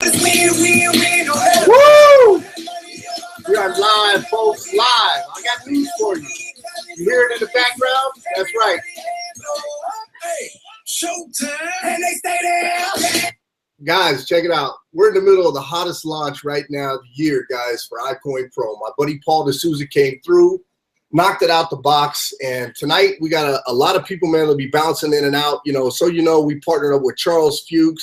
Woo! We are live, folks, live. I got news for you. You hear it in the background? That's right. Showtime. And they stay there. Guys, check it out. We're in the middle of the hottest launch right now of the year, guys, for iCoinPro. My buddy Paul D'Souza came through, knocked it out the box, and tonight we got a lot of people, man, that'll be bouncing in and out. We partnered up with Charles Fuchs,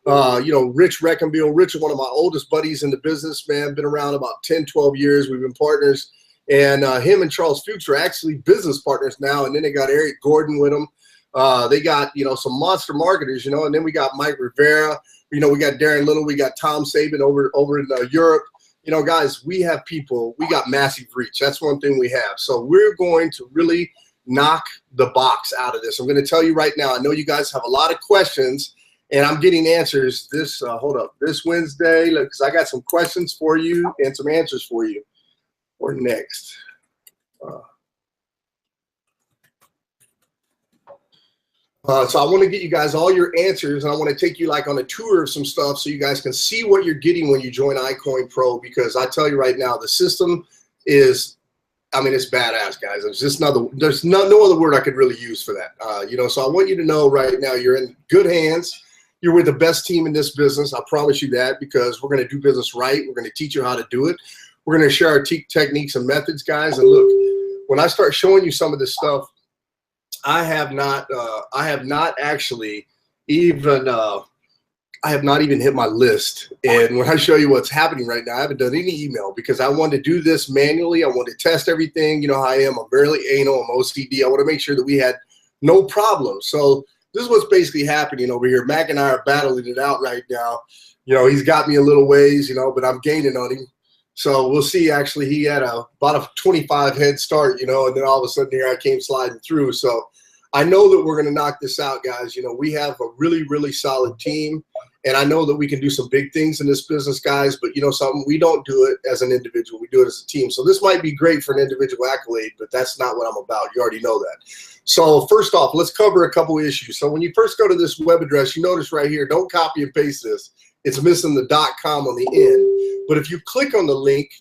Rich Reckenbill. Rich is one of my oldest buddies in the business, man. Been around about 10, 12 years. We've been partners. And him and Charles Fuchs are actually business partners now. And then they got Eric Gordon with them. They got, some monster marketers, and then we got Mike Rivera. We got Darren Little. We got Tom Sabin over in Europe. Guys, we have people. We got massive reach. That's one thing we have. So we're going to really knock the box out of this. I'm going to tell you right now, I know you guys have a lot of questions, and I'm getting answers this Wednesday, because I got some questions for you and some answers for you. Or next. So I want to get you guys all your answers, and I want to take you on a tour of some stuff so you guys can see what you're getting when you join iCoinPro, because I tell you right now, the system is, it's badass, guys. There's no other word I could really use for that. So I want you to know right now you're in good hands. You're with the best team in this business. I promise you that, because we're going to do business right. We're going to teach you how to do it. We're going to share our techniques and methods, guys. And look, when I start showing you some of this stuff, I have not even hit my list. And when I show you what's happening right now, I haven't done any email, because I want to do this manually. I want to test everything. You know how I am. I'm very anal. I'm OCD. I want to make sure that we had no problems. So this is what's basically happening over here. Mac and I are battling it out right now. He's got me a little ways, but I'm gaining on him. So we'll see. Actually, he had about a 25 head start, and then all of a sudden here I came sliding through. So I know that we're going to knock this out, guys. We have a really, really solid team, and I know that we can do some big things in this business, guys. But something, we don't do it as an individual. We do it as a team. So this might be great for an individual accolade, but that's not what I'm about. You already know that. So first off, let's cover a couple issues. So when you first go to this web address, you notice right here, don't copy and paste this. It's missing the .com on the end. But if you click on the link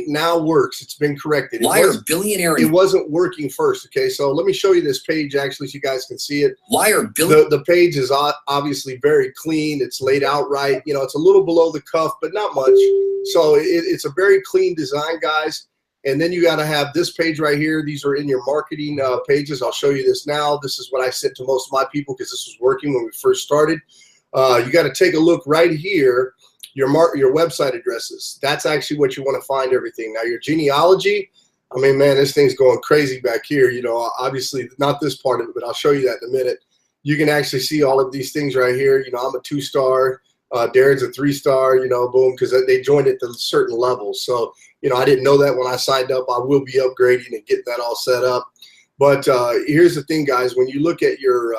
now works. It's been corrected. Liar billionaire. It wasn't working first. Okay, so let me show you this page actually, so you guys can see it. Liar billionaire. The page is obviously very clean. It's laid out right. It's a little below the cuff, but not much. So it's a very clean design, guys. And then you got to have this page right here. These are in your marketing pages. I'll show you this now. This is what I sent to most of my people, because this was working when we first started. You got to take a look right here. Your website addresses. That's actually what you want to find everything. Now your genealogy, man, this thing's going crazy back here. Obviously not this part of it, but I'll show you that in a minute. You can actually see all of these things right here. I'm a 2-star. Darren's a 3-star. Boom, because they joined at the certain levels. So I didn't know that when I signed up. I will be upgrading and getting that all set up. But here's the thing, guys. When you look at your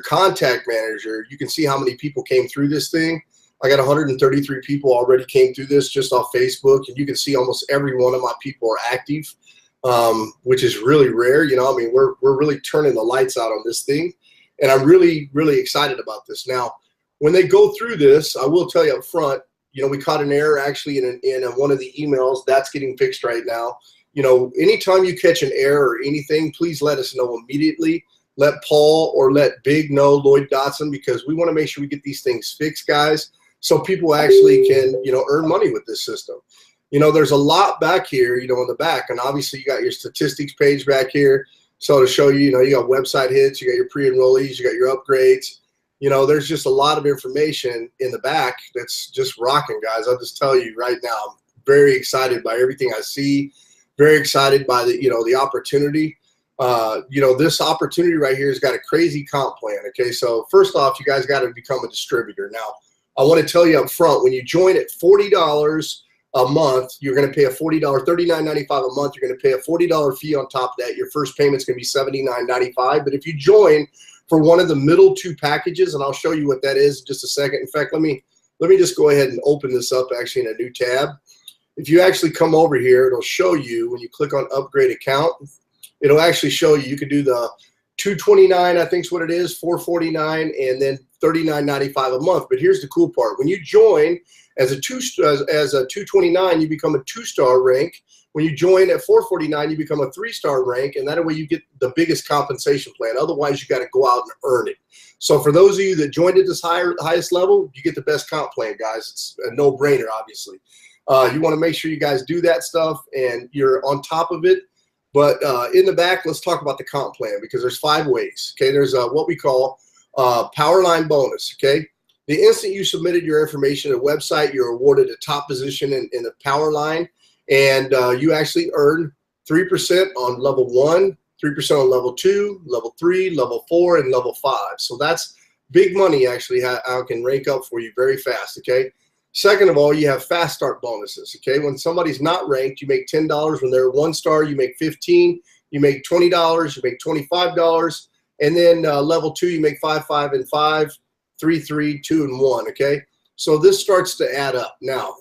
contact manager, you can see how many people came through this thing. I got 133 people already came through this just off Facebook, and you can see almost every one of my people are active, which is really rare. We're really turning the lights out on this thing, and I'm really, really excited about this. Now, when they go through this, I will tell you up front, we caught an error actually in one of the emails. That's getting fixed right now. Anytime you catch an error or anything, please let us know immediately. Let Paul or let Big know, Lloyd Dotson, because we want to make sure we get these things fixed, guys, so people actually can, earn money with this system. There's a lot back here, in the back, and obviously you got your statistics page back here. So to show you, you got website hits, you got your pre-enrollees, you got your upgrades. There's just a lot of information in the back that's just rocking, guys. I'll just tell you right now, I'm very excited by everything I see, very excited by the opportunity. This opportunity right here has got a crazy comp plan. Okay, so first off, you guys got to become a distributor. Now, I want to tell you up front, when you join at $40 a month, you're going to pay a $40, $39.95 a month. You're going to pay a $40 fee on top of that. Your first payment's going to be $79.95. But if you join for one of the middle two packages, and I'll show you what that is in just a second. In fact, let me just go ahead and open this up actually in a new tab. If you actually come over here, it'll show you when you click on upgrade account. It'll actually show you, you can do the $229, I think is what it is, $449, and then $39.95 a month. But here's the cool part: when you join as a 229, you become a 2-star rank. When you join at $449, you become a 3-star rank, and that way you get the biggest compensation plan. Otherwise, you got to go out and earn it. So for those of you that joined at this highest level, you get the best comp plan, guys. It's a no-brainer, obviously. You want to make sure you guys do that stuff and you're on top of it. But in the back, let's talk about the comp plan, because there's 5 ways. Okay, there's what we call power line bonus. Okay, the instant you submitted your information to the website, you're awarded a top position in the power line, and you actually earn 3% on level 1, 3% on level 2, level 3, level 4, and level 5. So that's big money, actually. I can rank up for you very fast. Okay. Second of all, you have fast start bonuses. Okay, when somebody's not ranked, you make $10. When they're 1-star, you make $15. You make $20. You make $25. And then level 2, you make 5, 5, and 5, 3, 3, 2, and 1. Okay, so this starts to add up. Now,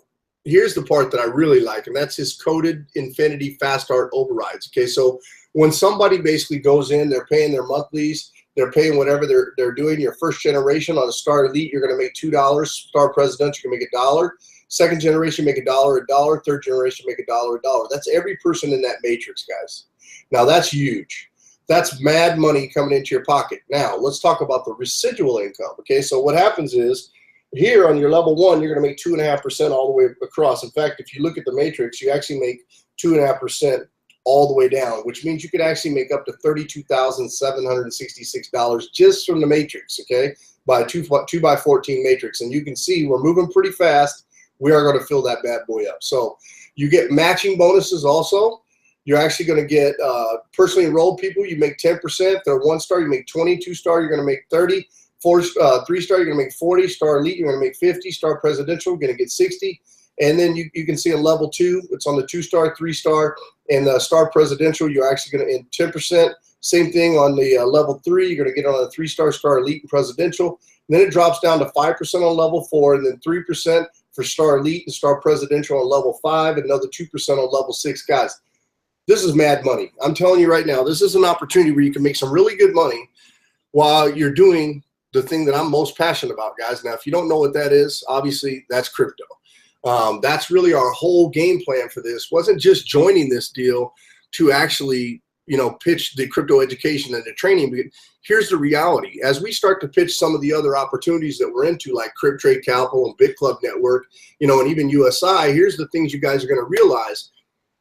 here's the part that I really like, and that's his coded Infinity fast start overrides. Okay, so when somebody basically goes in, they're paying their monthlies. They're paying whatever they're doing. Your first generation on a Star Elite, you're going to make $2. Star Presidential, you're going to make $1. Second generation, make $1, $1. Third generation, make $1, $1. That's every person in that matrix, guys. Now, that's huge. That's mad money coming into your pocket. Now, let's talk about the residual income. Okay, so what happens is here on your level 1, you're going to make 2.5% all the way across. In fact, if you look at the matrix, you actually make 2.5% all the way down, which means you could actually make up to $32,766 just from the matrix, okay, by a 2x14 matrix. And you can see we're moving pretty fast. We are going to fill that bad boy up. So you get matching bonuses also. You're actually going to get personally enrolled people. You make 10%. If they're 1-star, you make 20. 2-star, you're going to make 30. 3-star, you're going to make 40. Star Elite, you're going to make 50. Star Presidential, you're going to get 60. And then you can see a level 2, it's on the 2-star, 3-star, and the Star Presidential, you're actually going to end 10%. Same thing on the level 3, you're going to get on the 3-star, Star Elite, and Presidential. And then it drops down to 5% on level 4, and then 3% for Star Elite and Star Presidential on level 5, and another 2% on level 6. Guys, this is mad money. I'm telling you right now, this is an opportunity where you can make some really good money while you're doing the thing that I'm most passionate about, guys. Now, if you don't know what that is, obviously that's crypto. That's really our whole game plan for this. Wasn't just joining this deal to actually, pitch the crypto education and the training. But here's the reality. As we start to pitch some of the other opportunities that we're into, like Crypt Trade Capital and Bit Club Network, and even USI, here's the things you guys are going to realize.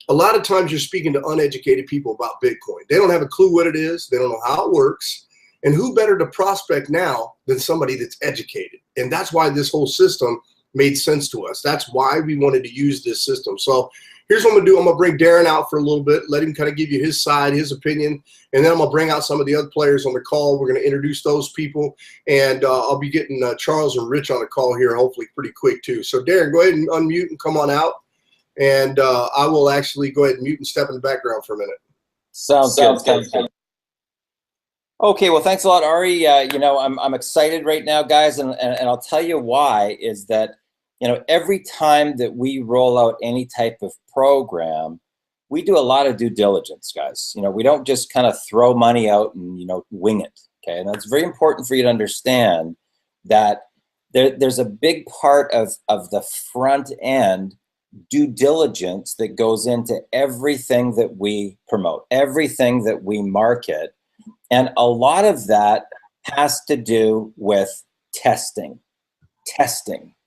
A lot of times you're speaking to uneducated people about Bitcoin. They don't have a clue what it is. They don't know how it works. And who better to prospect now than somebody that's educated? And that's why this whole system made sense to us. That's why we wanted to use this system. So here's what I'm going to do. I'm going to bring Darren out for a little bit, let him kind of give you his side, his opinion, and then I'm going to bring out some of the other players on the call. We're going to introduce those people, and I'll be getting Charles and Rich on the call here hopefully pretty quick too. So Darren, go ahead and unmute and come on out, and I will actually go ahead and mute and step in the background for a minute. Sounds good. Okay, well, thanks a lot, Ari. I'm excited right now, guys, and I'll tell you why is that, every time that we roll out any type of program, we do a lot of due diligence, guys. We don't just kind of throw money out and, wing it, okay? And that's very important for you to understand that there's a big part of the front end due diligence that goes into everything that we promote, everything that we market. And a lot of that has to do with testing,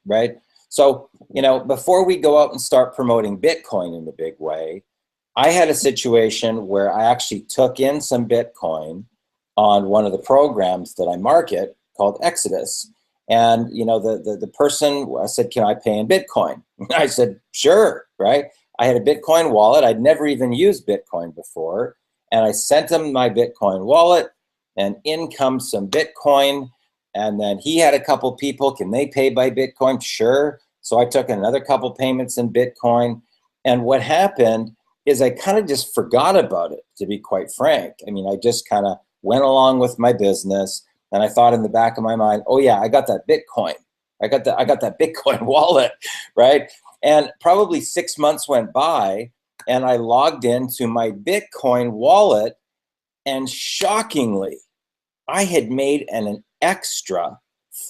right? So, before we go out and start promoting Bitcoin in the big way, I had a situation where I actually took in some Bitcoin on one of the programs that I market called Exodus. And, the person said, "Can I pay in Bitcoin?" I said, "Sure," right? I had a Bitcoin wallet. I'd never even used Bitcoin before. And I sent him my Bitcoin wallet, and in comes some Bitcoin. And then he had a couple people, can they pay by Bitcoin? Sure. So I took another couple payments in Bitcoin. And what happened is I kind of just forgot about it, to be quite frank. I mean, I just kind of went along with my business, and I thought in the back of my mind, oh yeah, I got that Bitcoin. I got that Bitcoin wallet, right? And probably 6 months went by, and I logged into my Bitcoin wallet, and shockingly, I had made an extra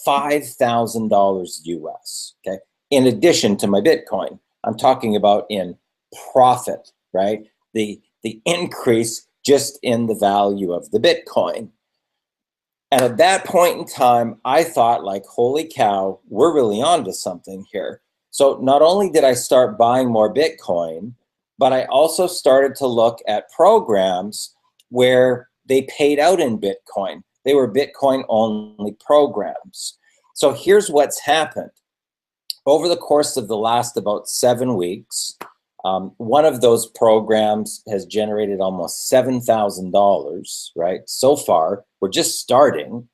$5,000 US, okay? In addition to my Bitcoin, I'm talking about in profit, right? The increase just in the value of the Bitcoin. And at that point in time, I thought like, holy cow, we're really onto something here. So not only did I start buying more Bitcoin, but I also started to look at programs where they paid out in Bitcoin. They were Bitcoin only programs. So here's what's happened. Over the course of the last about 7 weeks, one of those programs has generated almost $7,000, right? So far, we're just starting,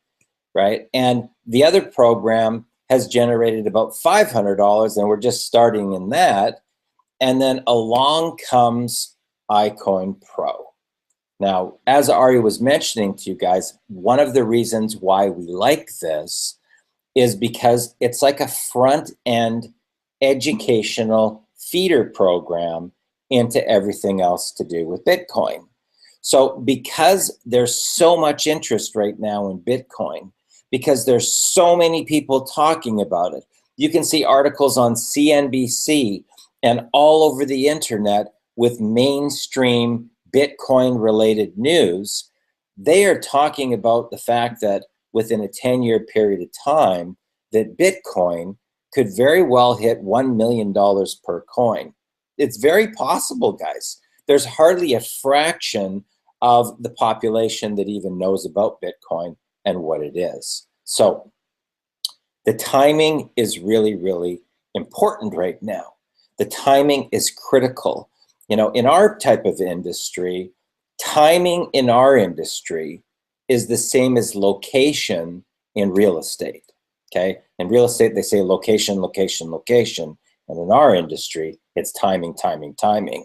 right? And the other program has generated about $500, and we're just starting in that. And then along comes iCoinPro. Now, as Ari was mentioning to you guys, one of the reasons why we like this is because it's like a front-end educational feeder program into everything else to do with Bitcoin. So because there's so much interest right now in Bitcoin, because there's so many people talking about it, you can see articles on CNBC and all over the internet with mainstream Bitcoin-related news. They are talking about the fact that within a 10-year period of time, that Bitcoin could very well hit $1 million per coin. It's very possible, guys. There's hardly a fraction of the population that even knows about Bitcoin and what it is. So the timing is really, really important right now. The timing is critical. You know, in our type of industry, timing in our industry is the same as location in real estate, okay? In real estate, they say location, location, location. And in our industry, it's timing, timing, timing.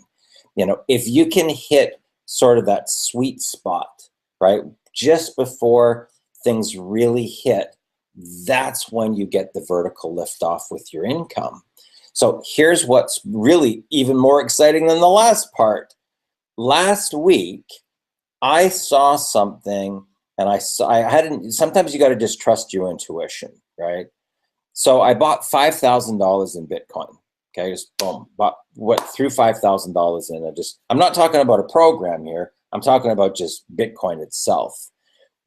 You know, if you can hit sort of that sweet spot, right, just before things really hit, that's when you get the vertical lift off with your income. So here's what's really even more exciting than the last part. Last week, I saw something, and sometimes you got to just trust your intuition, right? So I bought $5,000 in Bitcoin. Okay, just boom, threw $5,000 in. I'm not talking about a program here. I'm talking about just Bitcoin itself.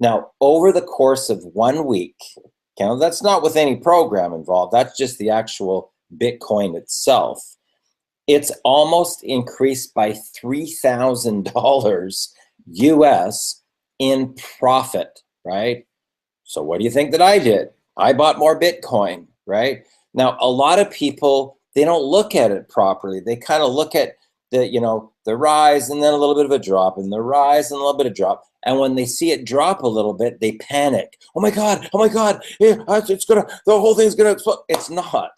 Now, over the course of 1 week, okay, that's not with any program involved. That's just the actual Bitcoin itself. It's almost increased by $3,000 US in profit, right? So what do you think that I did? I bought more Bitcoin, right? Now, a lot of people, they don't look at it properly. They kind of look at the rise and then a little bit of a drop, and the rise and a little bit of drop. And when they see it drop a little bit, they panic. Oh my God, the whole thing's gonna explode. It's not.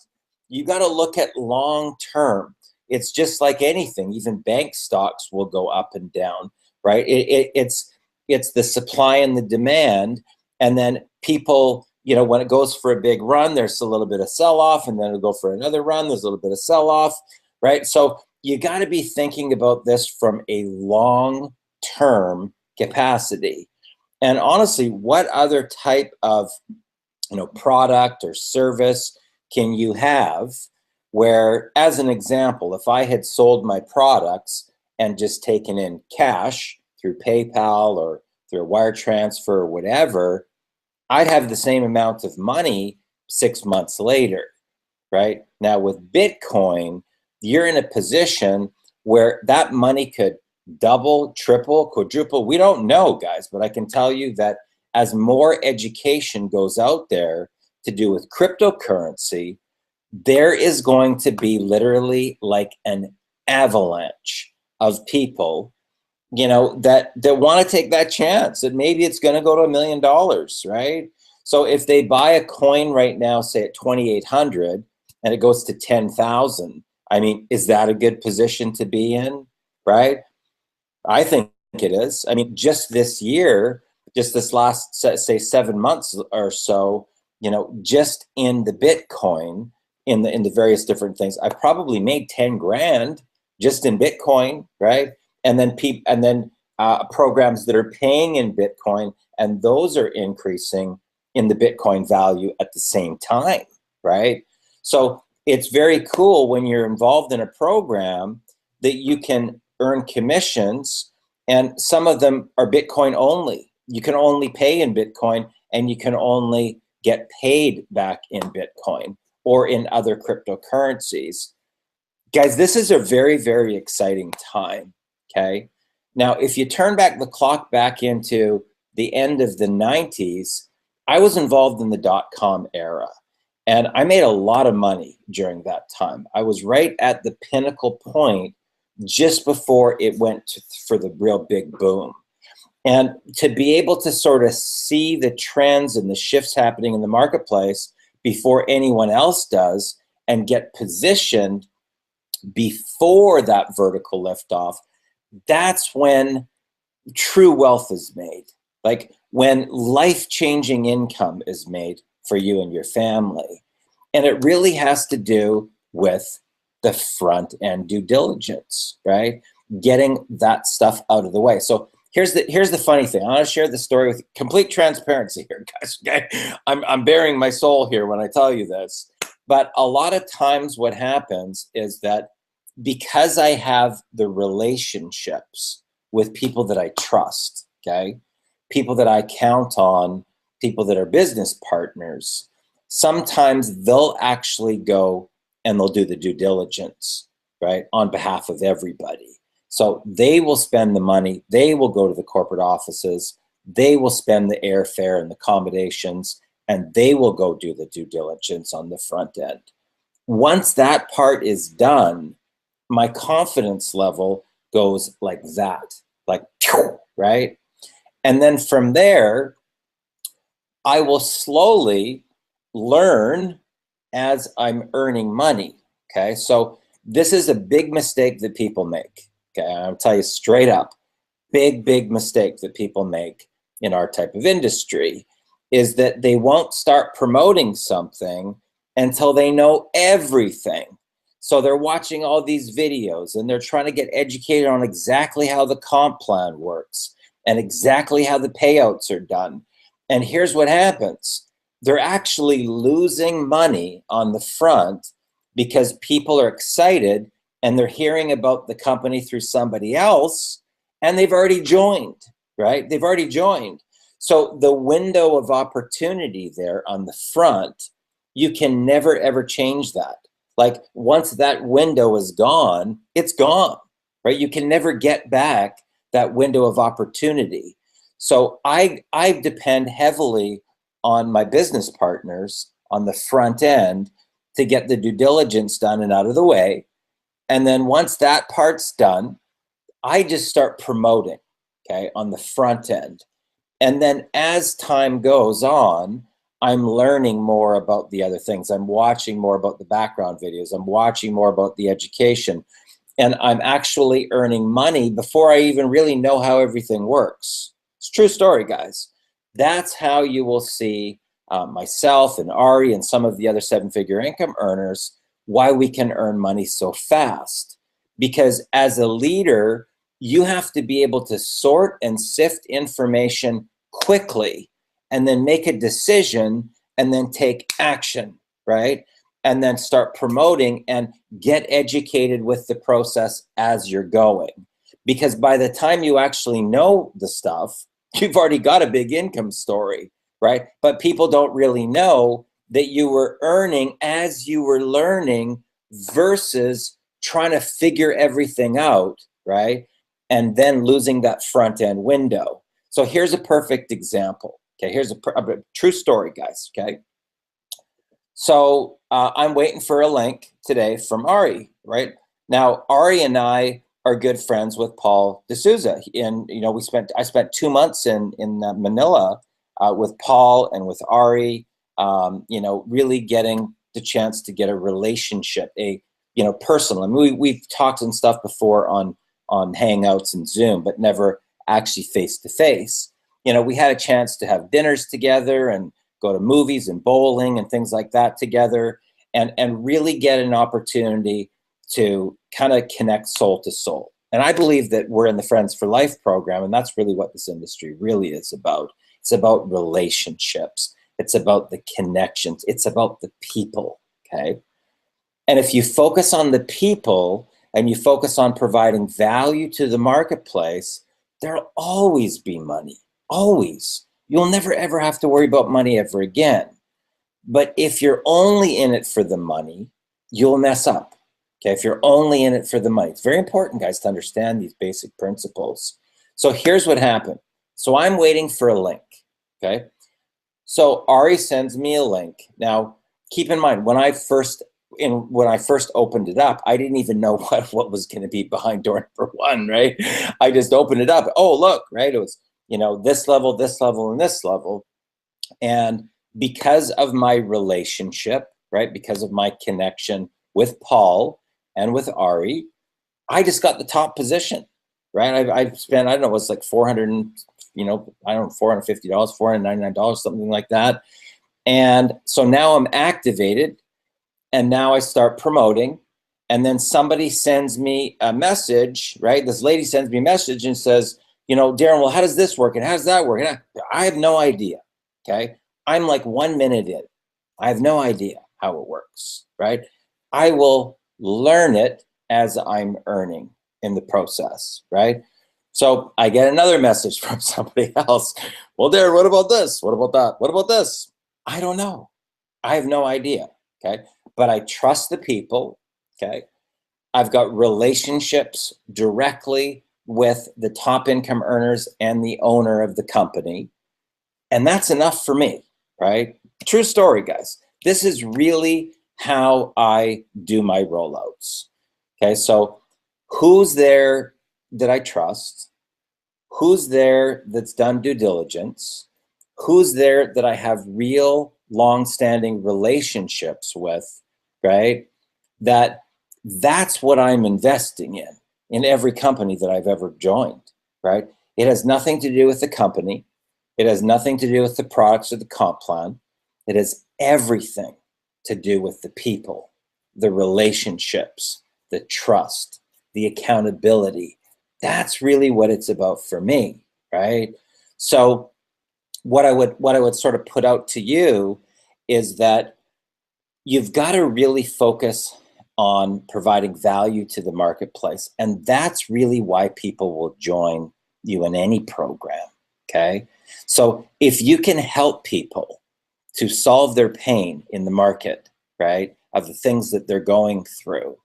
You got to look at long term. It's just like anything. Even bank stocks will go up and down, right? It's the supply and the demand, and then people, when it goes for a big run, there's a little bit of sell-off, and then it'll go for another run, there's a little bit of sell-off, right? So you got to be thinking about this from a long-term capacity. And honestly, what other type of product or service can you have where, as an example, if I had sold my products and just taken in cash through PayPal or through a wire transfer or whatever, I'd have the same amount of money 6 months later, right? Now with Bitcoin, you're in a position where that money could double, triple, quadruple. We don't know, guys, but I can tell you that as more education goes out there to do with cryptocurrency, there is going to be literally like an avalanche of people that want to take that chance, that maybe it's going to go to $1 million, right? So if they buy a coin right now, say at 2,800, and it goes to 10,000, I mean, is that a good position to be in, right? I think it is. I mean, just this year, just this last, say 7 months or so, just in the Bitcoin, in the various different things, I probably made 10 grand just in Bitcoin, right? And then programs that are paying in Bitcoin, and those are increasing in the Bitcoin value at the same time, right? So it's very cool when you're involved in a program that you can earn commissions, and some of them are Bitcoin only. You can only pay in Bitcoin, and you can only get paid back in Bitcoin or in other cryptocurrencies. Guys, this is a very, very exciting time, okay? Now, if you turn back the clock back into the end of the 90s, I was involved in the dot-com era, and I made a lot of money during that time. I was right at the pinnacle point just before it went for the real big boom. And to be able to sort of see the trends and the shifts happening in the marketplace before anyone else does and get positioned before that vertical liftoff, that's when true wealth is made. Like when life-changing income is made for you and your family. And it really has to do with the front end due diligence, right? Getting that stuff out of the way. So here's the funny thing. I want to share the story with complete transparency here, guys. Okay? I'm bearing my soul here when I tell you this. But a lot of times what happens is that because I have the relationships with people that I trust, okay, people that I count on, people that are business partners, sometimes they'll actually go and they'll do the due diligence, right, on behalf of everybody. So they will spend the money, they will go to the corporate offices, they will spend the airfare and the accommodations, and they will go do the due diligence on the front end. Once that part is done, my confidence level goes like that, like, right? And then from there, I will slowly learn as I'm earning money, okay? So this is a big mistake that people make, okay? I'll tell you straight up, big mistake that people make in our type of industry is that they won't start promoting something until they know everything. So they're watching all these videos and they're trying to get educated on exactly how the comp plan works and exactly how the payouts are done. And here's what happens. They're actually losing money on the front because people are excited and they're hearing about the company through somebody else and they've already joined, right? They've already joined. So the window of opportunity there on the front, you can never ever change that. Like once that window is gone, it's gone, right? You can never get back that window of opportunity. So I depend heavily on my business partners on the front end to get the due diligence done and out of the way. And then once that part's done, I just start promoting, okay, on the front end. And then as time goes on, I'm learning more about the other things. I'm watching more about the background videos. I'm watching more about the education. And I'm actually earning money before I even really know how everything works. It's a true story, guys. That's how you will see myself and Ari and some of the other seven-figure income earners, why we can earn money so fast. Because as a leader, you have to be able to sort and sift information quickly and then make a decision and then take action, right? And then start promoting and get educated with the process as you're going. Because by the time you actually know the stuff, you've already got a big income story, right? But people don't really know that you were earning as you were learning versus trying to figure everything out, right? And then losing that front end window. So here's a perfect example. Okay, here's a true story, guys, okay? So I'm waiting for a link today from Ari, right? Now, Ari and I are good friends with Paul D'Souza. And, you know, I spent 2 months in Manila with Paul and with Ari, you know, really getting the chance to get a relationship, personal. I mean, we've talked and stuff before on Hangouts and Zoom, but never actually face-to-face. You know, we had a chance to have dinners together and go to movies and bowling and things like that together and really get an opportunity to kind of connect soul to soul, And I believe that we're in the Friends for Life program, and that's really what this industry really is about. It's about relationships. It's about the connections. It's about the people, okay? And if you focus on the people and you focus on providing value to the marketplace, there'll always be money, always. You'll never, ever have to worry about money ever again. But if you're only in it for the money, you'll mess up. Okay, if you're only in it for the money. It's very important, guys, to understand these basic principles. So here's what happened. So I'm waiting for a link, okay? So Ari sends me a link. Now, keep in mind, when I first opened it up, I didn't even know what was going to be behind door number 1, right? I just opened it up. Oh, look, right? It was, this level, and this level. And because of my relationship, right? Because of my connection with Paul and with Ari, I just got the top position, right? I spent, I don't know, it was like $450, $499, something like that. And so now I'm activated, and now I start promoting, and then somebody sends me a message, right? This lady sends me a message and says, Darren, well, how does this work? And how does that work? And I have no idea, okay? I'm like 1 minute in. I have no idea how it works, right? I will learn it as I'm earning in the process, right? So I get another message from somebody else. Well, Darren, what about this? What about that? What about this? I don't know. I have no idea, okay? But I trust the people, okay? I've got relationships directly with the top income earners and the owner of the company. And that's enough for me, right? True story, guys. This is really how I do my rollouts. Okay, so who's there that I trust? Who's there that's done due diligence? Who's there that I have real long-standing relationships with, right? That's what I'm investing in every company that I've ever joined, right? It has nothing to do with the company. It has nothing to do with the products or the comp plan. It has everything to do with the people, the relationships, the trust, the accountability. That's really what it's about for me, right? So what I would sort of put out to you is that you've got to really focus on providing value to the marketplace. And that's really why people will join you in any program, okay? So if you can help people to solve their pain in the market, right, of the things that they're going through,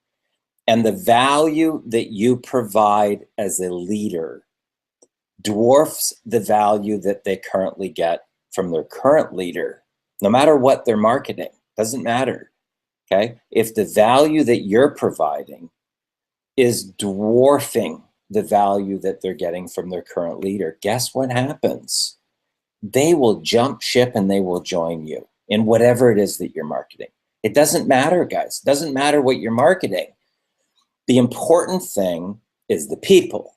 and the value that you provide as a leader dwarfs the value that they currently get from their current leader, no matter what they're marketing, doesn't matter, okay? If the value that you're providing is dwarfing the value that they're getting from their current leader, guess what happens? They will jump ship and they will join you in whatever it is that you're marketing. It doesn't matter, guys. It doesn't matter what you're marketing. The important thing is the people.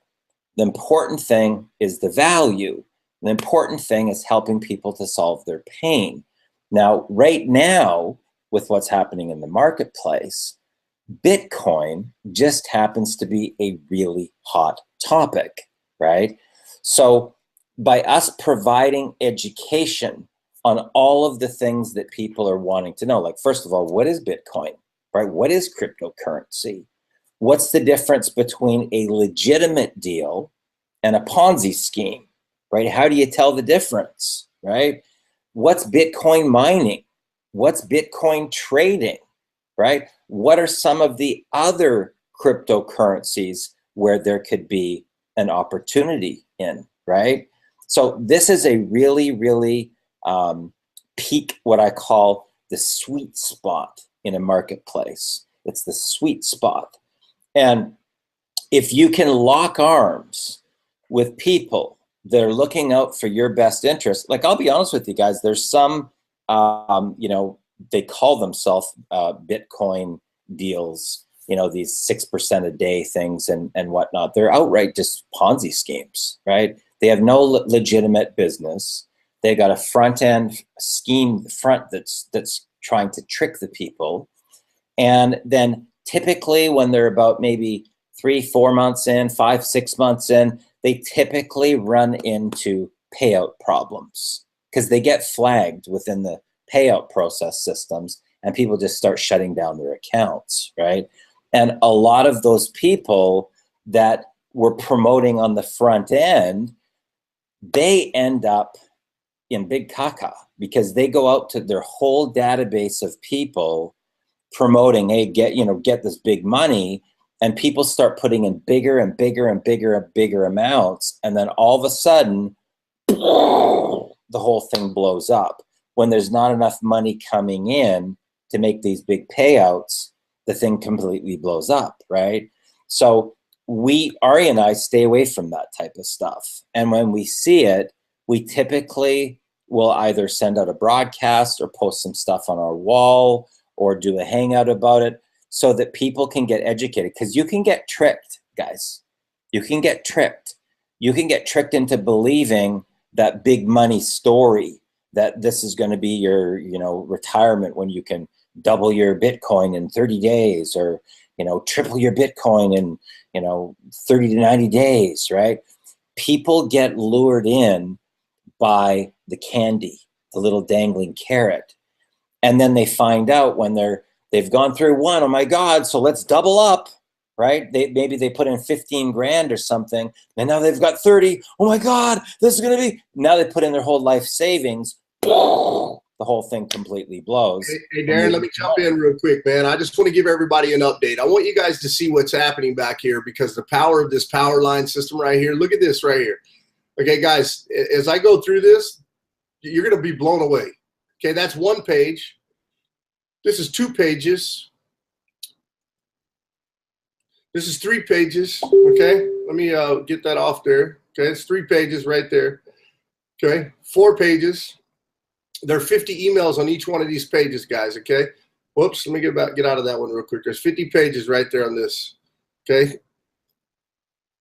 The important thing is the value. The important thing is helping people to solve their pain. Now, right now, with what's happening in the marketplace, Bitcoin just happens to be a really hot topic, right? So by us providing education on all of the things that people are wanting to know, like, first of all, what is Bitcoin, right? What is cryptocurrency? What's the difference between a legitimate deal and a Ponzi scheme, right? How do you tell the difference, right? What's Bitcoin mining? What's Bitcoin trading, right? What are some of the other cryptocurrencies where there could be an opportunity in, right? So this is a really, really peak, what I call the sweet spot in a marketplace. It's the sweet spot. And if you can lock arms with people that are looking out for your best interest, like, I'll be honest with you guys, there's some, they call themselves Bitcoin deals, these 6% a day things and whatnot. They're outright just Ponzi schemes, right? They have no legitimate business. They got a front end scheme front that's trying to trick the people. And then typically when they're about maybe 3, 4 months in, 5, 6 months in, they typically run into payout problems because they get flagged within the payout process systems and people just start shutting down their accounts, right? And a lot of those people that were promoting on the front end, they end up in big caca because they go out to their whole database of people promoting, hey, get this big money, and people start putting in bigger and bigger and bigger and bigger amounts, and then all of a sudden, the whole thing blows up. When there's not enough money coming in to make these big payouts, the thing completely blows up, right? So Ari and I stay away from that type of stuff. And when we see it, we typically will either send out a broadcast or post some stuff on our wall or do a hangout about it so that people can get educated. Because you can get tricked, guys. You can get tricked. You can get tricked into believing that big money story, that this is going to be your, retirement when you can double your Bitcoin in 30 days or, triple your Bitcoin in, 30 to 90 days, right? People get lured in by the candy, the little dangling carrot. And then they find out when they've gone through one, oh my God, so let's double up, right? Maybe they put in 15 grand or something, and now they've got 30. Oh my God, this is gonna be, now they put in their whole life savings, the whole thing completely blows. Hey Darren, let me jump in real quick, man. I just want to give everybody an update. I want you guys to see what's happening back here because the power of this power line system right here, look at this right here. Okay, guys, as I go through this, you're going to be blown away. Okay, that's one page. This is 2 pages. This is 3 pages. Okay, let me get that off there. Okay, it's 3 pages right there. Okay, 4 pages. There are 50 emails on each one of these pages, guys. Okay, whoops, let me get out of that one real quick. There's 50 pages right there on this. Okay.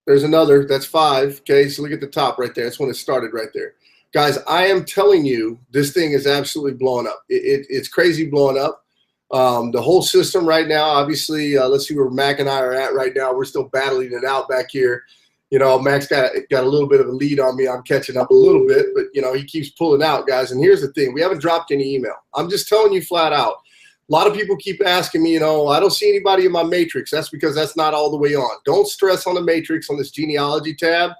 There's another, that's 5. Okay, so look at the top right there. That's when it started right there. Guys, I am telling you, this thing is absolutely blowing up. It's crazy blowing up. The whole system right now, obviously, let's see where Mac and I are at right now. We're still battling it out back here. Mac's got a little bit of a lead on me. I'm catching up a little bit, but, he keeps pulling out, guys. And here's the thing. We haven't dropped any email. I'm just telling you flat out. A lot of people keep asking me, I don't see anybody in my matrix. That's because that's not all the way on. Don't stress on the matrix on this genealogy tab.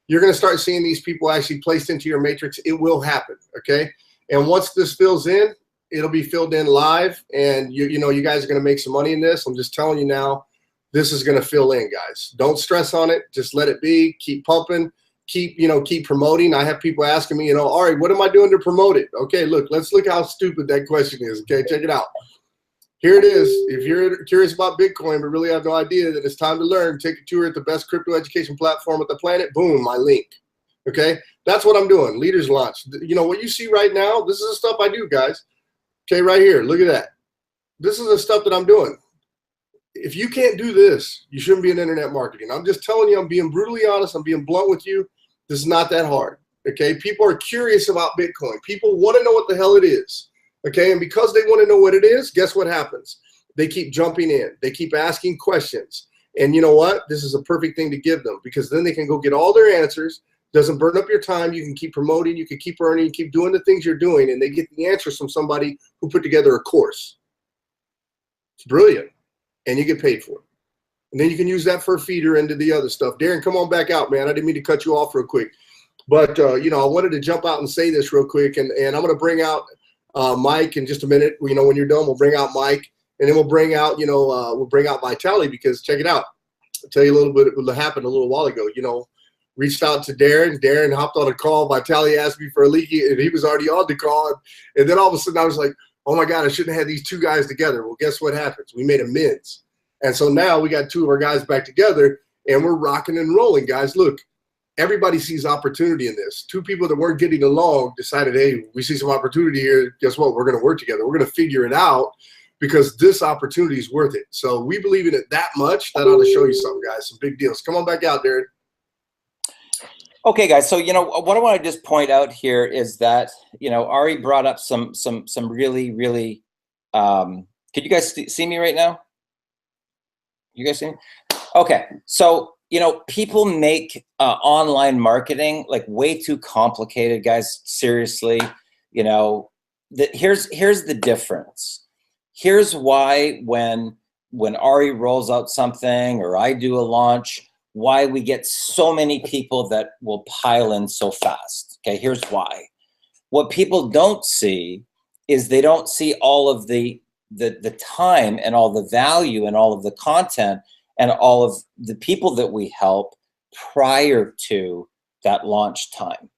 You're going to start seeing these people actually placed into your matrix. It will happen, okay? And once this fills in, it'll be filled in live, and you guys are going to make some money in this. I'm just telling you now, this is going to fill in, guys. Don't stress on it. Just let it be. Keep pumping. Keep promoting. I have people asking me, Ari, what am I doing to promote it? Okay, look, let's look how stupid that question is. Okay, check it out. Here it is. If you're curious about Bitcoin but really have no idea that it's time to learn, take a tour at the best crypto education platform on the planet. Boom, my link. Okay, that's what I'm doing. Leaders Launch. What you see right now, this is the stuff I do, guys. Okay, right here. Look at that. This is the stuff that I'm doing. If you can't do this, you shouldn't be in internet marketing. I'm just telling you, I'm being brutally honest. I'm being blunt with you. This is not that hard, okay? People are curious about Bitcoin. People want to know what the hell it is, okay? And because they want to know what it is, guess what happens? They keep jumping in. They keep asking questions. And you know what? This is a perfect thing to give them because then they can go get all their answers. Doesn't burn up your time. You can keep promoting. You can keep earning. You keep doing the things you're doing, and they get the answers from somebody who put together a course. It's brilliant, and you get paid for it. And then you can use that for a feeder into the other stuff. Darren, come on back out, man. I didn't mean to cut you off real quick. But, I wanted to jump out and say this real quick. And I'm going to bring out Mike in just a minute. When you're done, we'll bring out Mike. And then we'll bring out, Vitaly because check it out. I'll tell you a little bit what happened a little while ago. Reached out to Darren. Darren hopped on a call. Vitaly asked me for a leaky, and he was already on the call. And then all of a sudden I was like, oh, my God, I shouldn't have had these 2 guys together. Well, guess what happens? We made amends. And so now we got 2 of our guys back together, and we're rocking and rolling, guys. Look, everybody sees opportunity in this. 2 people that weren't getting along decided, hey, we see some opportunity here. Guess what? We're going to work together. We're going to figure it out because this opportunity is worth it. So we believe in it that much. That ought to show you something, guys. Some big deals. Come on back out, Darren. Okay, guys. So, what I want to just point out here is that, Ari brought up some really, really, could you guys see me right now? You guys see me? Okay, so people make online marketing way too complicated, guys. Seriously, here's the difference. Here's why when Ari rolls out something or I do a launch, why we get so many people that will pile in so fast. Okay, here's why. What people don't see is they don't see all of the time and all the value and all of the content and all of the people that we help prior to that launch time.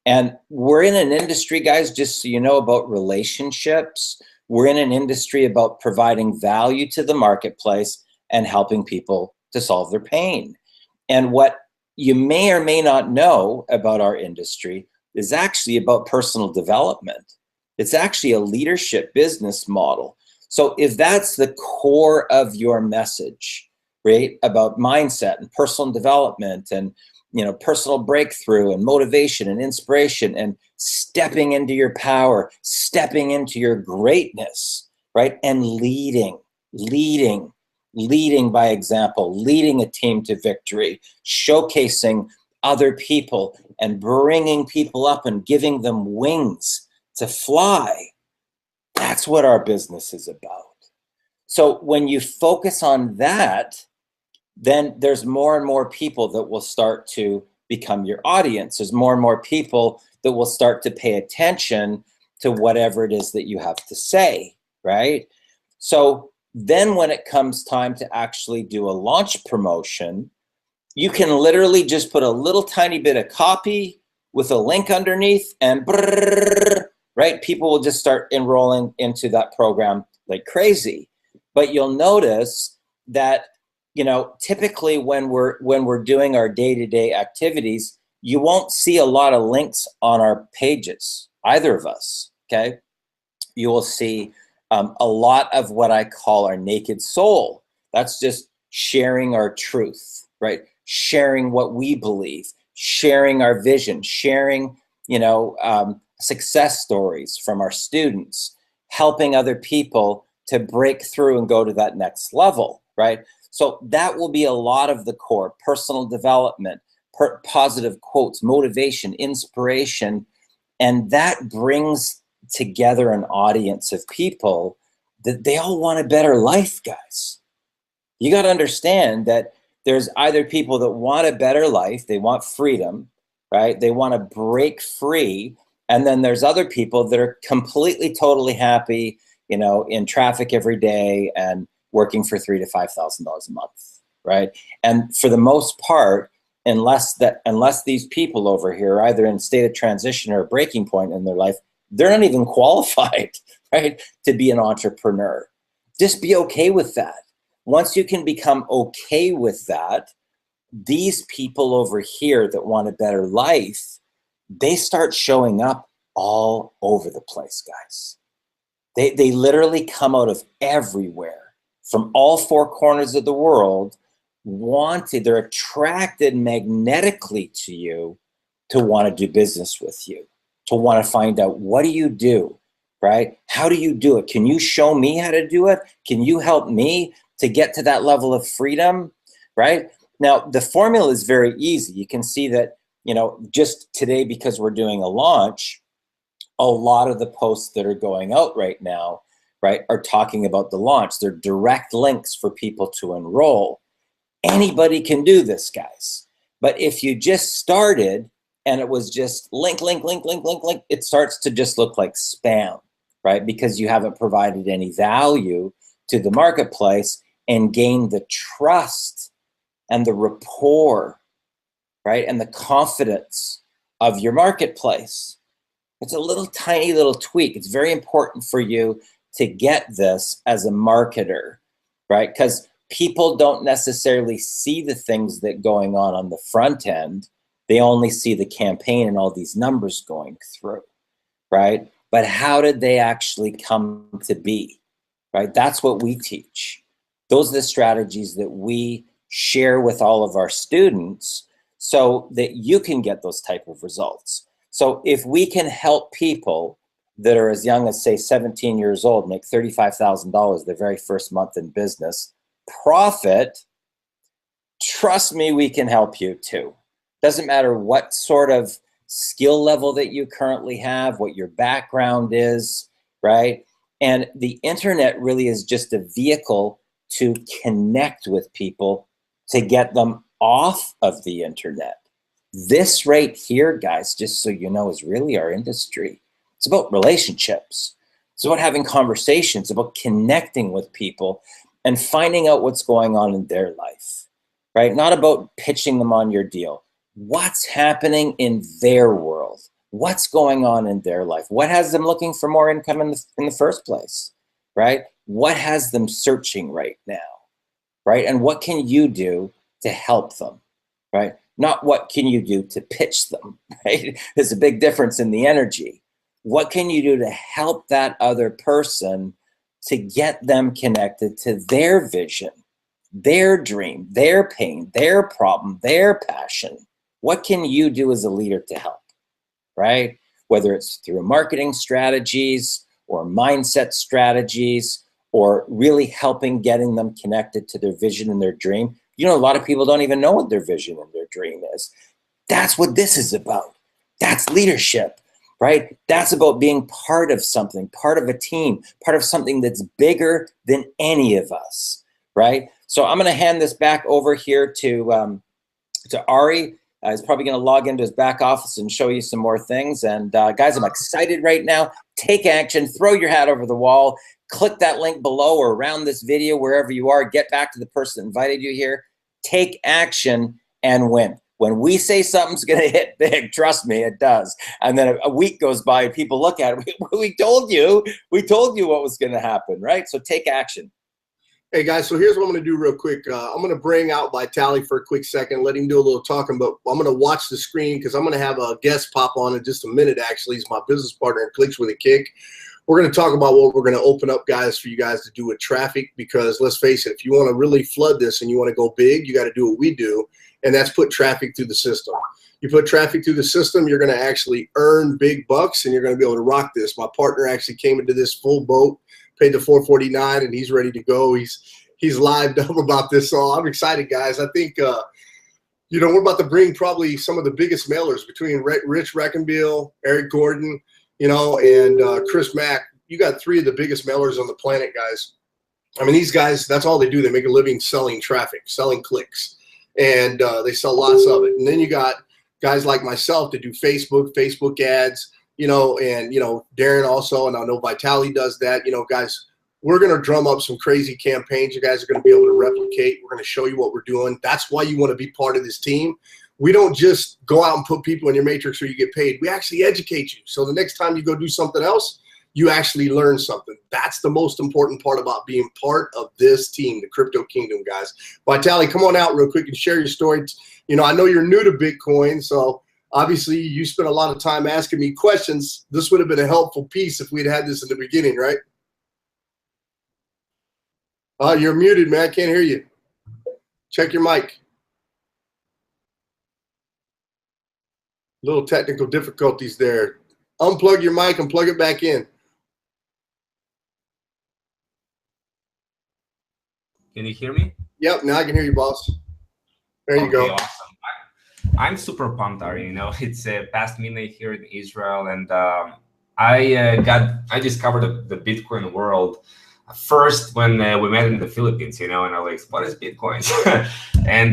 And we're in an industry, guys, just so you know, about relationships. We're in an industry about providing value to the marketplace and helping people to solve their pain. And what you may or may not know about our industry is actually about personal development. It's actually a leadership business model. So if that's the core of your message, right, about mindset and personal development and personal breakthrough and motivation and inspiration and stepping into your power, stepping into your greatness, right, and leading by example, leading a team to victory, showcasing other people and bringing people up and giving them wings to fly. That's what our business is about. So when you focus on that, then there's more and more people that will start to become your audience. There's more and more people that will start to pay attention to whatever it is that you have to say, right? So then when it comes time to actually do a launch promotion, you can literally just put a little tiny bit of copy with a link underneath and right? People will just start enrolling into that program like crazy. But you'll notice that, typically when we're doing our day-to-day activities, you won't see a lot of links on our pages, either of us, okay? You will see a lot of what I call our naked soul. That's just sharing our truth, right? Sharing what we believe, sharing our vision, sharing, success stories from our students, helping other people to break through and go to that next level, right? So that will be a lot of the core: personal development, positive quotes, motivation, inspiration, and that brings together an audience of people that they all want a better life, guys. You got to understand that there's either people that want a better life, they want freedom, right? They want to break free. And then there's other people that are completely, totally happy, in traffic every day and working for $3,000 to $5,000 a month, right? And for the most part, unless these people over here are either in a state of transition or a breaking point in their life, they're not even qualified, right, to be an entrepreneur. Just be okay with that. Once you can become okay with that, these people over here that want a better life, they start showing up all over the place, guys. They literally come out of everywhere, from all four corners of the world, they're attracted magnetically to you to want to do business with you, to want to find out, what do you do, right? How do you do it? Can you show me how to do it? Can you help me to get to that level of freedom, right? Now, the formula is very easy. You can see that, just today, because we're doing a launch, a lot of the posts that are going out right now, right, are talking about the launch. They're direct links for people to enroll. Anybody can do this, guys. But if you just started and it was just link, it starts to just look like spam, right? Because you haven't provided any value to the marketplace and gained the trust and the rapport, right, and the confidence of your marketplace. It's a little tiny little tweak. It's very important for you to get this as a marketer, right? Because people don't necessarily see the things that going on the front end. They only see the campaign and all these numbers going through, right? But how did they actually come to be, right? That's what we teach. Those are the strategies that we share with all of our students so that you can get those type of results. So if we can help people that are as young as, say, 17 years old make $35,000 their very first month in business, profit trust me, we can help you too. Doesn't matter what sort of skill level that you currently have, what your background is, right? And the internet really is just a vehicle to connect with people, to get them off of the internet. This right here, guys, just so you know, is really our industry. It's about relationships. It's about having conversations, about connecting with people and finding out what's going on in their life, right? Not about pitching them on your deal. What's happening in their world? What's going on in their life? What has them looking for more income in the first place, right? What has them searching right now, right? And what can you do to help them, right? Not what can you do to pitch them, right? There's a big difference in the energy. What can you do to help that other person to get them connected to their vision, their dream, their pain, their problem, their passion? What can you do as a leader to help, right? Whether it's through marketing strategies or mindset strategies or really helping getting them connected to their vision and their dream. You know, a lot of people don't even know what their vision and their dream is. That's what this is about. That's leadership, right? That's about being part of something, part of a team, part of something that's bigger than any of us, right? So I'm going to hand this back over here to Ari. He's probably going to log into his back office and show you some more things. And guys, I'm excited right now. Take action. Throw your hat over the wall. Click that link below or around this video, wherever you are. Get back to the person that invited you here. Take action and win. When we say something's going to hit big, trust me, it does. And then a week goes by and people look at it. We told you what was going to happen, right? So take action. Hey guys, so here's what I'm going to do real quick. I'm going to bring out Vitaly for a quick second, let him do a little talking, but I'm going to watch the screen because I'm going to have a guest pop on in just a minute. Actually, he's my business partner in Clicks with a Kick. We're going to talk about what we're going to open up, guys, for you guys to do with traffic, because let's face it, if you want to really flood this and you want to go big, you got to do what we do, and that's put traffic through the system. You put traffic through the system, you're going to actually earn big bucks, and you're going to be able to rock this. My partner actually came into this full boat, paid the $449, and he's ready to go. He's lived up about this, so I'm excited, guys. I think you know, we're about to bring probably some of the biggest mailers between Rich Reckenbiel, Eric Gordon, you know, and Chris Mack. You got three of the biggest mailers on the planet, guys. I mean, these guys, that's all they do. They make a living selling traffic, selling clicks, and they sell lots of it. And then you got guys like myself that do Facebook ads, you know, and, you know, Darren also, and I know Vitaly does that. You know, guys, we're going to drum up some crazy campaigns you guys are going to be able to replicate. We're going to show you what we're doing. That's why you want to be part of this team. We don't just go out and put people in your matrix so you get paid. We actually educate you. So the next time you go do something else, you actually learn something. That's the most important part about being part of this team, the Crypto Kingdom, guys. Vitaly, come on out real quick and share your story. You know, I know you're new to Bitcoin, so obviously you spent a lot of time asking me questions. This would have been a helpful piece if we'd had this in the beginning, right? You're muted, man. I can't hear you. Check your mic. Little technical difficulties there. Unplug your mic and plug it back in. Can you hear me? Yep, now I can hear you, boss. There you go. Awesome. I'm super pumped, Ari. You know, it's past midnight here in Israel, and I discovered the Bitcoin world first when we met in the Philippines, you know, and I was like, what is Bitcoin? And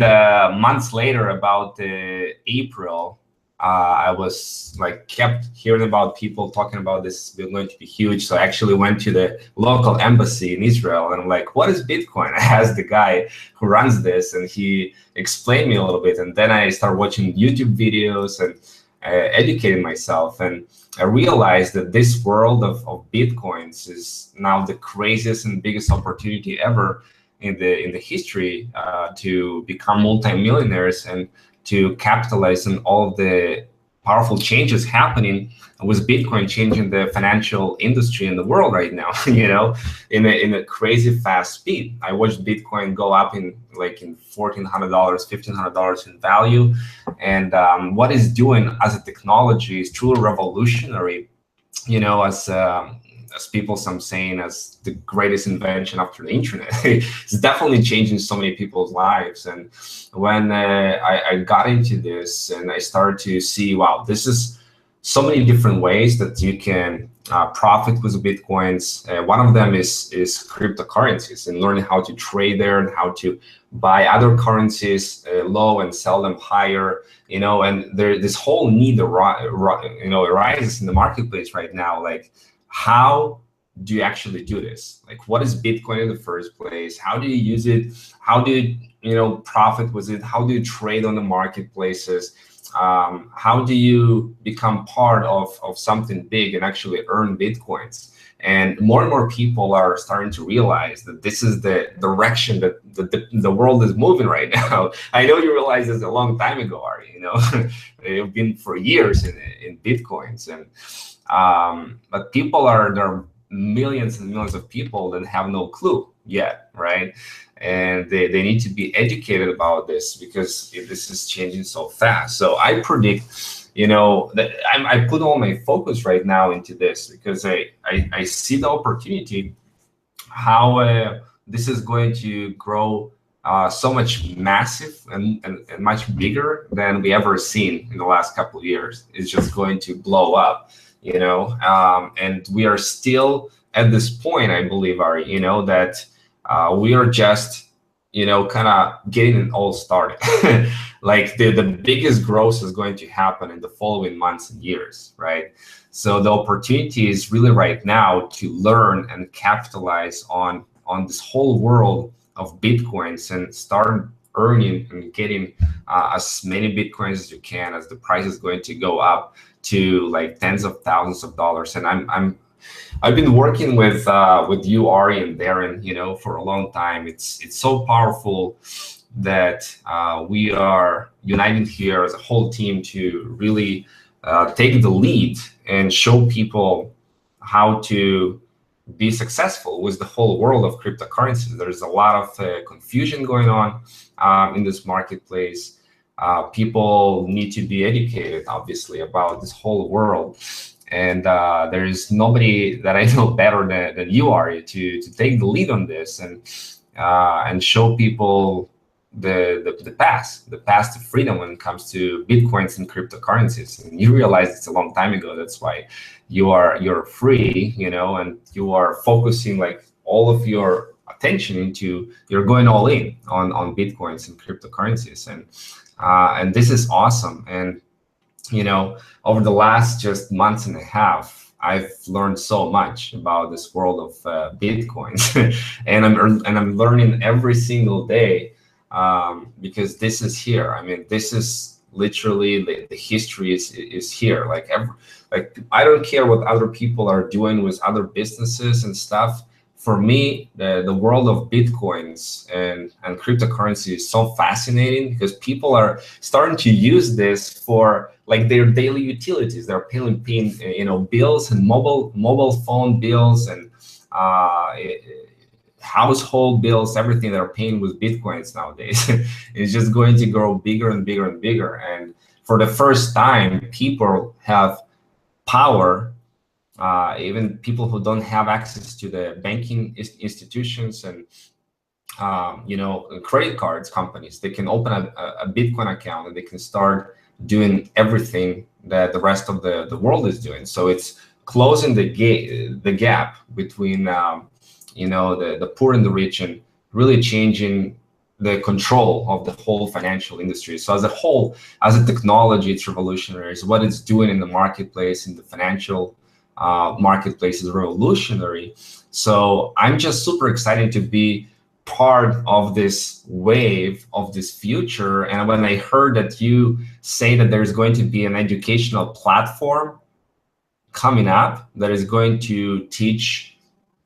months later, about April, I was like kept hearing about people talking about this going to be huge. So I actually went to the local embassy in Israel and I'm like, what is Bitcoin? I asked the guy who runs this and he explained me a little bit. And then I started watching YouTube videos and educating myself. And I realized that this world of Bitcoins is now the craziest and biggest opportunity ever in the history to become multimillionaires and to capitalize on all of the powerful changes happening with Bitcoin changing the financial industry in the world right now, you know, in a crazy fast speed. I watched Bitcoin go up in $1,400, $1,500 in value. And what it's doing as a technology is truly revolutionary, you know, as as people some saying as the greatest invention after the internet. It's definitely changing so many people's lives. And when I got into this and I started to see, wow, this is so many different ways that you can profit with Bitcoins. One of them is cryptocurrencies, and learning how to trade there and how to buy other currencies low and sell them higher. And this whole need arises in the marketplace right now. Like, how do you actually do this? Like, what is Bitcoin in the first place? How do you use it? How do you profit with it? How do you trade on the marketplaces? How do you become part of something big and actually earn Bitcoins? And more people are starting to realize that this is the direction that the world is moving right now. I know you realized this a long time ago, Ari. It's been for years in Bitcoins, and but there are millions and millions of people that have no clue yet, right? And they need to be educated about this, because this is changing so fast. So I predict, that I put all my focus right now into this, because I see the opportunity, how this is going to grow so much massive and much bigger than we ever seen in the last couple of years. It's just going to blow up, and we are still at this point, I believe, Ari, that we are just, kind of getting it all started. Like the biggest growth is going to happen in the following months and years, right? So the opportunity is really right now to learn and capitalize on this whole world of Bitcoins and start earning and getting as many Bitcoins as you can, as the price is going to go up to like tens of thousands of dollars. And I've been working with you, Ari, and Darren, for a long time. It's so powerful that we are uniting here as a whole team to really take the lead and show people how to be successful with the whole world of cryptocurrencies. There's a lot of confusion going on in this marketplace. People need to be educated, obviously, about this whole world. And there is nobody that I know better than you are to take the lead on this and show people the path to freedom when it comes to Bitcoins and cryptocurrencies. And you realize it's a long time ago. That's why you're free, and you are focusing like all of your attention into, you're going all in on Bitcoins and cryptocurrencies, and this is awesome. And over the last just months and a half, I've learned so much about this world of Bitcoins, and I'm learning every single day, because this is here. I mean, this is literally the history is here. Like I don't care what other people are doing with other businesses and stuff. For me, the world of Bitcoins and cryptocurrency is so fascinating, because people are starting to use this for like their daily utilities. They're paying bills and mobile phone bills and household bills, everything they're paying with Bitcoins nowadays. It's just going to grow bigger and bigger and bigger. And for the first time, people have power. Even people who don't have access to the banking institutions and credit cards companies, they can open a Bitcoin account and they can start doing everything that the rest of the world is doing. So it's closing the gap between the poor and the rich, and really changing the control of the whole financial industry. So as a whole, as a technology, it's revolutionary. So what it's doing in the marketplace, in the financial marketplace, is revolutionary. So I'm just super excited to be part of this wave of this future. And when I heard that you say that there's going to be an educational platform coming up that is going to teach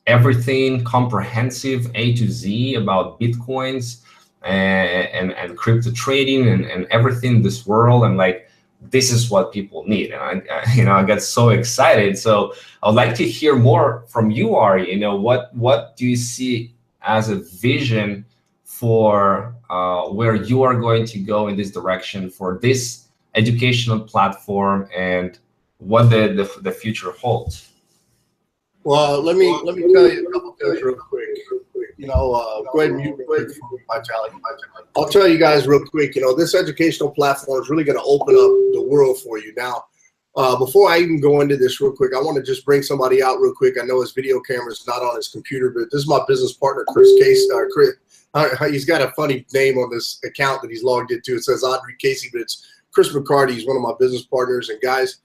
everything comprehensive, A to Z, about Bitcoins and crypto trading and everything in this world, and like, this is what people need. And I got so excited. So I would like to hear more from you, Ari. What do you see as a vision for where you are going to go in this direction for this educational platform, and what the future holds? Well, let me tell you a couple things real quick. You know, go ahead and mute real quick for Vitality. I'll tell you guys real quick. You know, this educational platform is really going to open up the world for you. Now, before I even go into this real quick, I want to just bring somebody out real quick. I know his video camera is not on his computer, but this is my business partner, Chris Case. Chris, he's got a funny name on this account that he's logged into. It says Audrey Casey, but it's Chris McCarty. He's one of my business partners. And guys,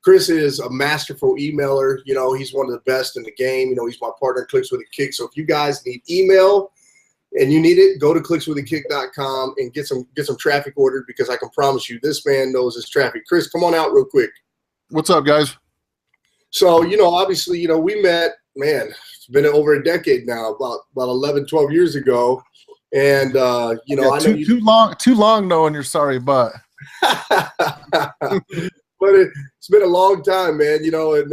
Chris is a masterful emailer. You know, he's one of the best in the game. You know, he's my partner in Clicks with a Kick. So if you guys need email and you need it, go to clickswithakick.com and get some traffic ordered, because I can promise you this man knows his traffic. Chris, come on out real quick. What's up, guys? So, you know, obviously, you know, we met, man, it's been over a decade now, about 11, 12 years ago. And, you know, yeah, too long knowing you're sorry, but. But it's been a long time, man, you know, and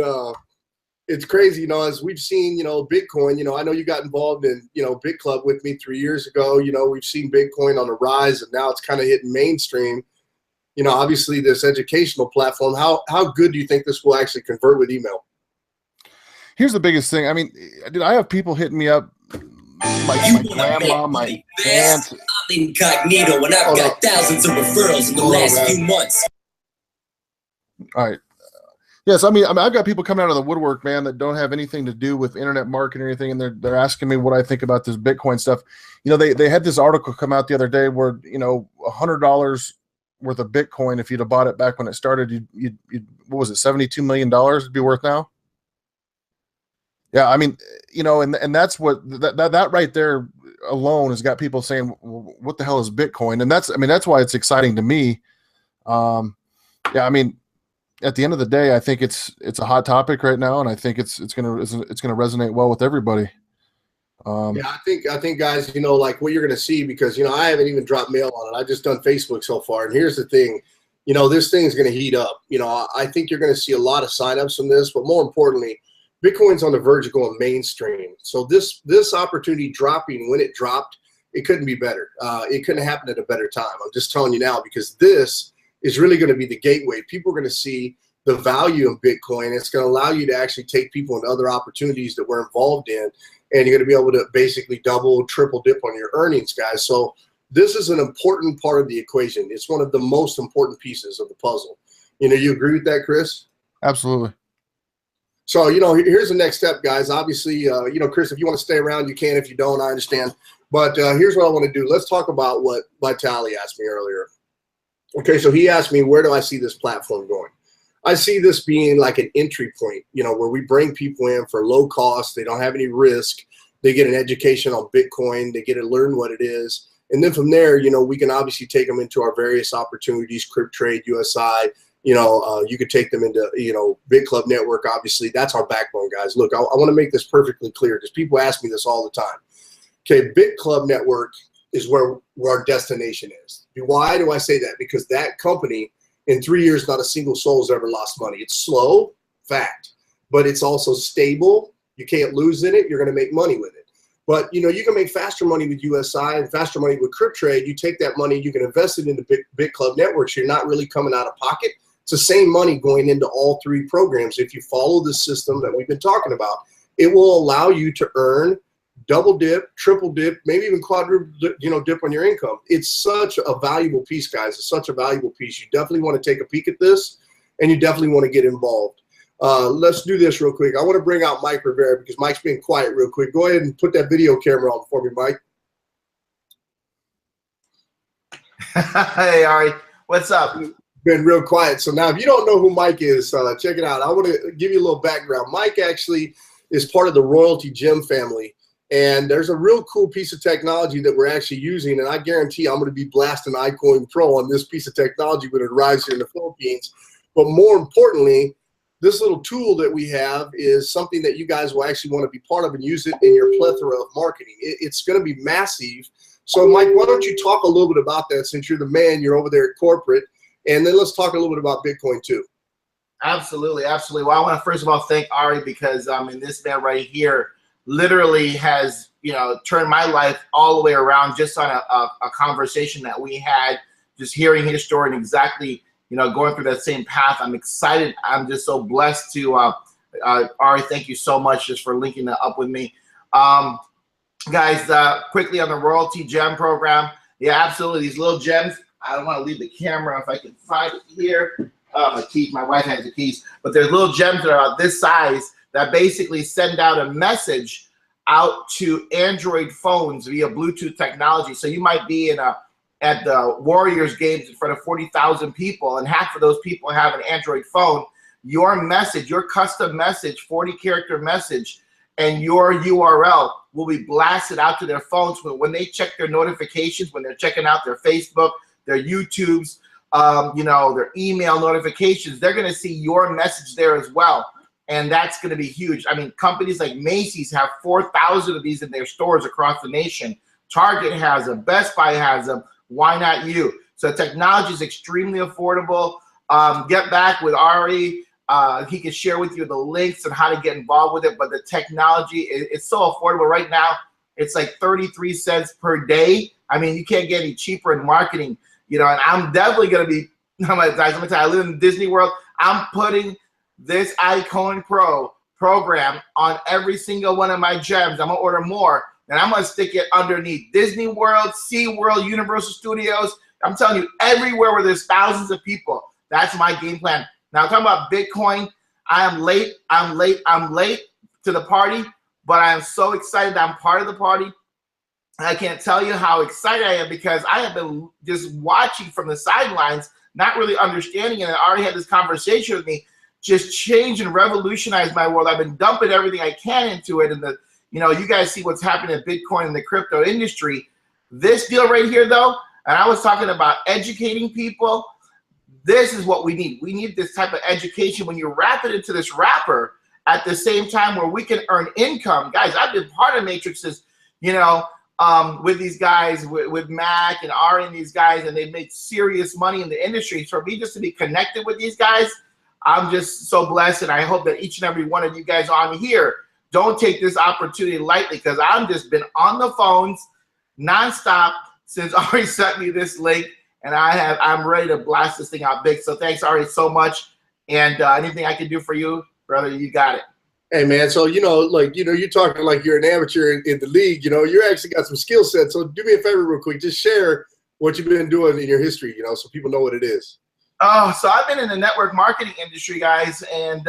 it's crazy, you know, as we've seen, you know, Bitcoin, you know, I know you got involved in, you know, Bit Club with me 3 years ago. You know, we've seen Bitcoin on the rise, and now it's kind of hitting mainstream. You know, obviously this educational platform, how good do you think this will actually convert with email? Here's the biggest thing. I mean, dude, I have people hitting me up, my grandma, my aunt. I'm incognito, and I've got thousands of referrals in the last few months. All right. Yes, I mean, I've got people coming out of the woodwork, man, that don't have anything to do with internet marketing or anything, and they're asking me what I think about this Bitcoin stuff. You know, they had this article come out the other day where, you know, $100 worth of Bitcoin, if you'd have bought it back when it started, you'd what was it, $72 million it'd be worth now? Yeah, I mean, you know, and that's what that right there alone has got people saying, well, what the hell is Bitcoin? And that's why it's exciting to me. Yeah, I mean, at the end of the day, I think it's a hot topic right now, and I think it's gonna resonate well with everybody. Yeah, I think guys, you know, like what you're gonna see, because, you know, I haven't even dropped mail on it. I've just done Facebook so far, and here's the thing, you know, this thing's gonna heat up. You know, I think you're gonna see a lot of signups from this, but more importantly, Bitcoin's on the verge of going mainstream. So this opportunity dropping when it dropped, it couldn't be better. It couldn't happen at a better time. I'm just telling you now, because this is really going to be the gateway. People are going to see the value of Bitcoin. It's going to allow you to actually take people into other opportunities that we're involved in, and you're going to be able to basically double, triple dip on your earnings, guys. So this is an important part of the equation. It's one of the most important pieces of the puzzle. You know, you agree with that, Chris? Absolutely. So, you know, here's the next step, guys. Obviously, you know, Chris, if you want to stay around, you can. If you don't, I understand. But here's what I want to do. Let's talk about what Vitali asked me earlier. Okay, so he asked me, where do I see this platform going? I see this being like an entry point, you know, where we bring people in for low cost. They don't have any risk. They get an education on Bitcoin. They get to learn what it is. And then from there, you know, we can obviously take them into our various opportunities, Crypt Trade, USI. You know, you could take them into, you know, Bit Club Network. Obviously, that's our backbone, guys. Look, I want to make this perfectly clear, because people ask me this all the time. Okay, Bit Club Network is where our destination is. Why do I say that? Because that company, in 3 years, not a single soul has ever lost money. It's slow, fact, but it's also stable. You can't lose in it. You're going to make money with it. But, you know, you can make faster money with USI and faster money with Crypt Trade. You take that money, you can invest it into Bit Club Network, so you're not really coming out of pocket. It's the same money going into all three programs. If you follow the system that we've been talking about, it will allow you to earn double dip, triple dip, maybe even quadruple, you know, dip on your income. It's such a valuable piece, guys. It's such a valuable piece. You definitely want to take a peek at this, and you definitely want to get involved. Let's do this real quick. I want to bring out Mike Rivera, because Mike's being quiet real quick. Go ahead and put that video camera on for me, Mike. Hey, Ari. What's up? Been real quiet. So now if you don't know who Mike is, check it out. I want to give you a little background. Mike actually is part of the Royalty Gem family. And there's a real cool piece of technology that we're actually using, and I guarantee I'm going to be blasting iCoinPro on this piece of technology when it arrives here in the Philippines. But more importantly, this little tool that we have is something that you guys will actually want to be part of and use it in your plethora of marketing. It's going to be massive. So, Mike, why don't you talk a little bit about that, since you're the man, you're over there at corporate, and then let's talk a little bit about Bitcoin too. Absolutely, absolutely. Well, I want to first of all thank Ari, because I mean, this man right here literally has, you know, turned my life all the way around just on a conversation that we had, just hearing his story and exactly, you know, going through that same path. I'm excited. I'm just so blessed to, Ari, thank you so much just for linking that up with me. Guys, quickly on the Royalty Gem program. Yeah, absolutely. These little gems. I don't want to leave the camera if I can find it here. My keys. My wife has the keys. But there's little gems that are about this size that basically send out a message out to Android phones via Bluetooth technology. So you might be at the Warriors games in front of 40,000 people, and half of those people have an Android phone. Your message, your custom message, 40-character message, and your URL will be blasted out to their phones when they check their notifications, when they're checking out their Facebook, their YouTubes, their email notifications. They're going to see your message there as well, and that's going to be huge. I mean, companies like Macy's have 4,000 of these in their stores across the nation. Target has them. Best Buy has them. Why not you? So technology is extremely affordable. Get back with Ari. He can share with you the links and how to get involved with it. But the technology, it's so affordable right now. It's like 33 cents per day. I mean, you can't get any cheaper in marketing, and I'm definitely going to be, I'm going to tell you, I live in Disney World. I'm putting this iCoinPro program on every single one of my gems. I'm going to order more, and I'm going to stick it underneath Disney World, SeaWorld, Universal Studios. I'm telling you, everywhere where there's thousands of people. That's my game plan. Now, talking about Bitcoin, I am late. I'm late to the party, but I am so excited I'm part of the party. I can't tell you how excited I am because I have been just watching from the sidelines, not really understanding it. And I already had this conversation with me, just change and revolutionize my world. I've been dumping everything I can into it. And you guys see what's happening in Bitcoin and the crypto industry. This deal right here, though, and I was talking about educating people. This is what we need. We need this type of education when you wrap it into this wrapper at the same time where we can earn income. Guys, I've been part of Matrixes, with these guys, with Mac and Ari and these guys, and they've made serious money in the industry. So for me just to be connected with these guys, I'm just so blessed, and I hope that each and every one of you guys on here don't take this opportunity lightly, because I've just been on the phones nonstop since Ari sent me this link. And I'm ready to blast this thing out big. So thanks, Ari, so much. And anything I can do for you, brother, you got it. Hey, man. So, you're talking like you're an amateur in the league. You actually got some skill sets. So do me a favor real quick. Just share what you've been doing in your history, so people know what it is. So I've been in the network marketing industry, guys. And,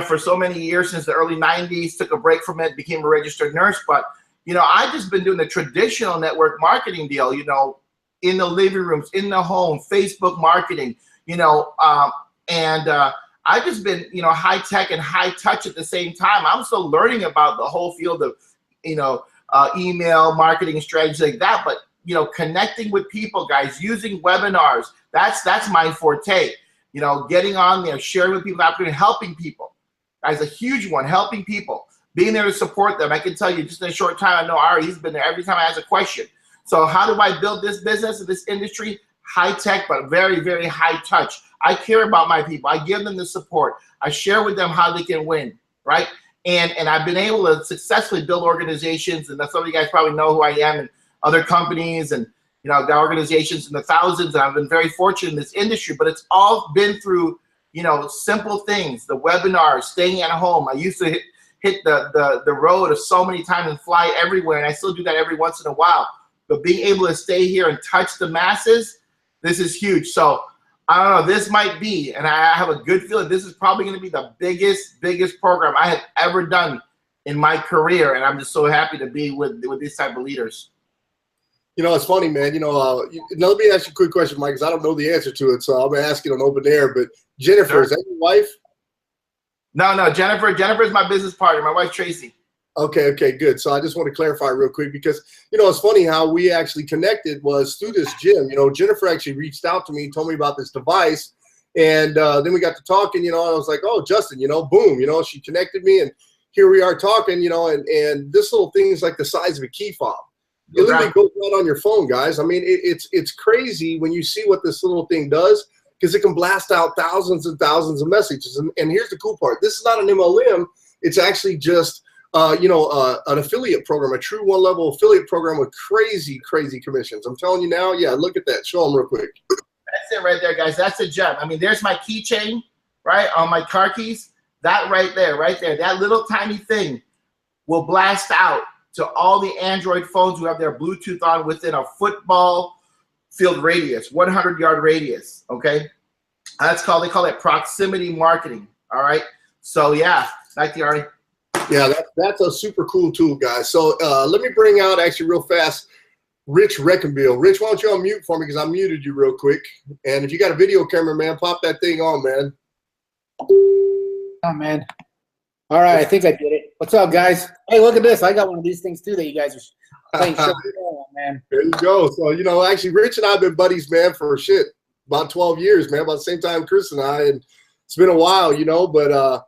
for so many years, since the early 90s, took a break from it, became a registered nurse. But, I've just been doing the traditional network marketing deal, in the living rooms, in the home, Facebook marketing, I've just been, high tech and high touch at the same time. I'm still learning about the whole field of, email marketing strategies like that. But, connecting with people, guys, using webinars, that's my forte. Getting on there, sharing with people, helping people. Guys, a huge one, helping people, being there to support them. I can tell you just in a short time, I know Ari, he's been there every time I ask a question. So how do I build this business in this industry? High tech, but very, very high touch. I care about my people. I give them the support. I share with them how they can win, right? And I've been able to successfully build organizations, and some of you guys probably know who I am, and other companies, and got organizations in the thousands, and I've been very fortunate in this industry, but it's all been through, simple things, the webinars, staying at home. I used to hit the road so many times and fly everywhere, and I still do that every once in a while. But being able to stay here and touch the masses, this is huge. So I don't know, this might be, and I have a good feeling this is probably going to be the biggest program I have ever done in my career. And I'm just so happy to be with these type of leaders. It's funny, man. Now let me ask you a quick question, Mike, because I don't know the answer to it. So I'm going to ask it on open air. But Jennifer, sure. Is that your wife? No, Jennifer is my business partner. My wife, Tracy. Okay, good. So I just want to clarify real quick because, it's funny how we actually connected was through this gym. Jennifer actually reached out to me, told me about this device, and then we got to talking, I was like, oh, Justin, boom, she connected me, and here we are talking, and this little thing is like the size of a key fob. It literally goes out on your phone, guys. I mean, it's crazy when you see what this little thing does, because it can blast out thousands and thousands of messages. And here's the cool part. This is not an MLM. It's actually just an affiliate program, a true one-level affiliate program with crazy commissions. I'm telling you now, yeah, look at that. Show them real quick. That's it right there, guys. That's a gem. I mean, there's my keychain, right, on my car keys. that right there, that little tiny thing will blast out to all the Android phones who have their Bluetooth on within a football field radius, 100-yard radius, okay? They call it proximity marketing, all right? So yeah, back to you, Artie. Yeah, that's a super cool tool, guys. So let me bring out, actually real fast, Rich Reckenbill. Rich, why don't you unmute for me, because I muted you real quick. And if you got a video camera, man, pop that thing on, man. Oh, man. All right, I think I did it. What's up, guys? Hey, look at this. I got one of these things, too, that you guys are playing shit on, man. There you go. So, you know, actually, Rich and I have been buddies, man, for shit, about 12 years, man, about the same time Chris and I. And it's been a while, you know, but,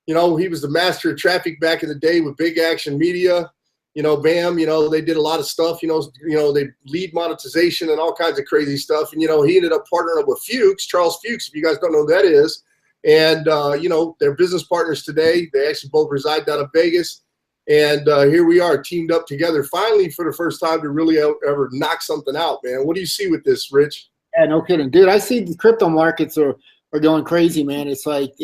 you know, he was the master of traffic back in the day with Big Action Media. You know, BAM, you know, they did a lot of stuff, you know, they lead monetization and all kinds of crazy stuff. And, you know, he ended up partnering up with Fuchs, Charles Fuchs, if you guys don't know who that is. And, you know, they're business partners today. They actually both reside down in Vegas. And here we are teamed up together finally for the first time to really ever knock something out, man. What do you see with this, Rich? Yeah, no kidding. Dude, I see the crypto markets are going crazy, man. It's like,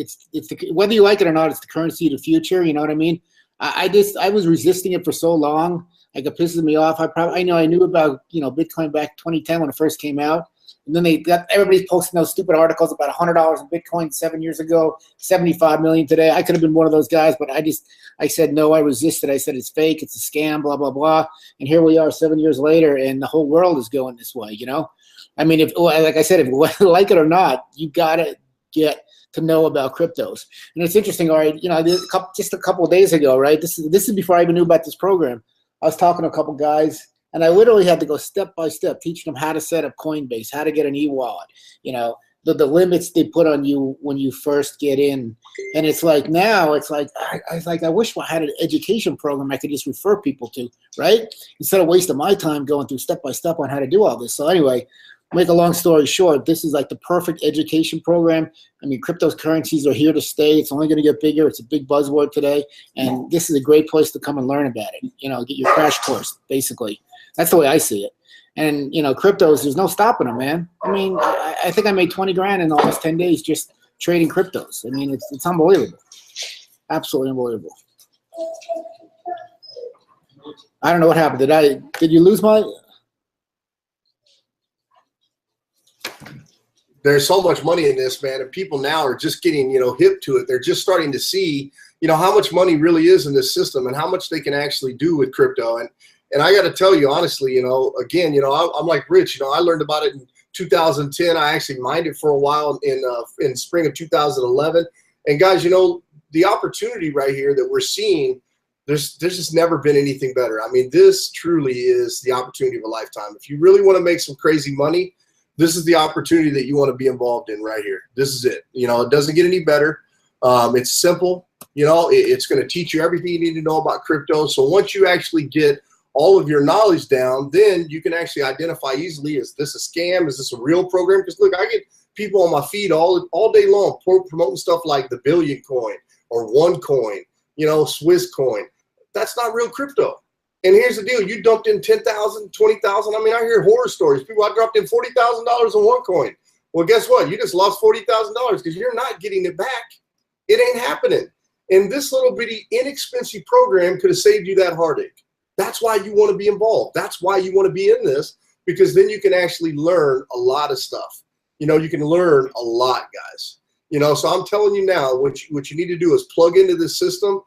whether you like it or not, it's the currency of the future. You know what I mean? I was resisting it for so long. Like, it pisses me off. I knew about, you know, Bitcoin back 2010 when it first came out. And then everybody's posting those stupid articles about $100 in Bitcoin 7 years ago, 75 million today. I could have been one of those guys, but I said no. I resisted. I said it's fake, it's a scam, blah blah blah. And here we are 7 years later, and the whole world is going this way. You know, I mean, like I said, if you like it or not, you gotta get to know about cryptos. And it's interesting, all right, you know, just a couple of days ago, right? This is before I even knew about this program. I was talking to a couple guys, and I literally had to go step by step, teaching them how to set up Coinbase, how to get an e-wallet, you know, the limits they put on you when you first get in. And it's like, now it's like, I wish I had an education program I could just refer people to, right? Instead of wasting my time going through step by step on how to do all this. So anyway, make a long story short, this is like the perfect education program. I mean, cryptocurrencies are here to stay. It's only going to get bigger. It's a big buzzword today. And this is a great place to come and learn about it. You know, get your crash course, basically. That's the way I see it. And, you know, cryptos, there's no stopping them, man. I mean, I think I made 20 grand in the last 10 days just trading cryptos. I mean, it's unbelievable. Absolutely unbelievable. I don't know what happened. Did you lose my... There's so much money in this, man, and people now are just getting, you know, hip to it. They're just starting to see, you know, how much money really is in this system and how much they can actually do with crypto. And I got to tell you, honestly, you know, again, you know, I'm like Rich, you know, I learned about it in 2010. I actually mined it for a while in spring of 2011. And guys, you know, the opportunity right here that we're seeing, there's just never been anything better. I mean, this truly is the opportunity of a lifetime. If you really want to make some crazy money, this is the opportunity that you want to be involved in right here. This is it. You know, it doesn't get any better. It's simple. You know, it's going to teach you everything you need to know about crypto. So once you actually get all of your knowledge down, then you can actually identify easily, is this a scam? Is this a real program? Because look, I get people on my feed all day long promoting stuff like the Billion Coin or OneCoin, you know, Swiss Coin. That's not real crypto. And here's the deal. You dumped in 10,000, 20,000. I mean, I hear horror stories. People, I dropped in $40,000 on OneCoin. Well, guess what? You just lost $40,000 because you're not getting it back. It ain't happening. And this little bitty inexpensive program could have saved you that heartache. That's why you want to be involved. That's why you want to be in this, because then you can actually learn a lot of stuff. You know, you can learn a lot, guys. You know, so I'm telling you now, what you need to do is plug into this system.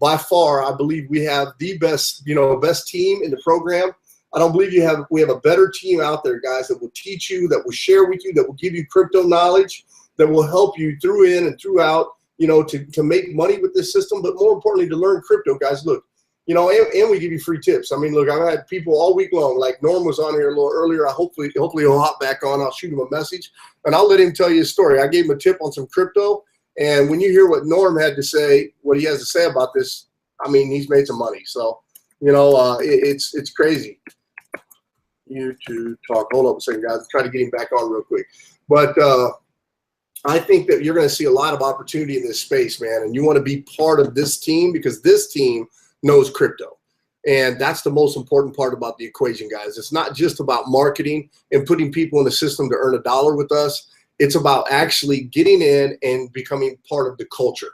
By far, I believe we have the best, you know, best team in the program. I don't believe we have a better team out there, guys, that will teach you, that will share with you, that will give you crypto knowledge, that will help you through in and throughout, you know, to make money with this system, but more importantly, to learn crypto, guys. Look, you know, and we give you free tips. I mean, look, I've had people all week long, like Norm was on here a little earlier. Hopefully he'll hop back on. I'll shoot him a message, and I'll let him tell you a story. I gave him a tip on some crypto, and when you hear what Norm had to say, what he has to say about this, I mean, he's made some money. So, you know, it's crazy. YouTube talk. Hold up a second, guys. Try to get him back on real quick. But I think that you're going to see a lot of opportunity in this space, man, and you want to be part of this team because this team knows crypto. And that's the most important part about the equation, guys. It's not just about marketing and putting people in the system to earn $1 with us. It's about actually getting in and becoming part of the culture.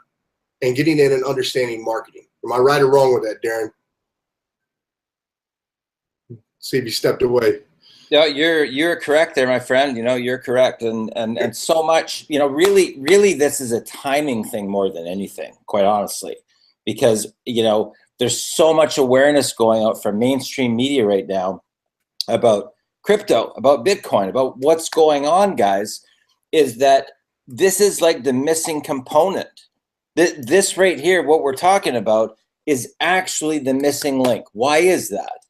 and getting in and understanding marketing. Am I right or wrong with that, Darren? See if you stepped away. Yeah, you're correct there, my friend. You know, you're correct, and so much. You know, really, this is a timing thing more than anything, quite honestly, because you know there's so much awareness going out from mainstream media right now about crypto, about Bitcoin, about what's going on, guys. Is that this is like the missing component. This right here, what we're talking about, is actually the missing link. Why is that?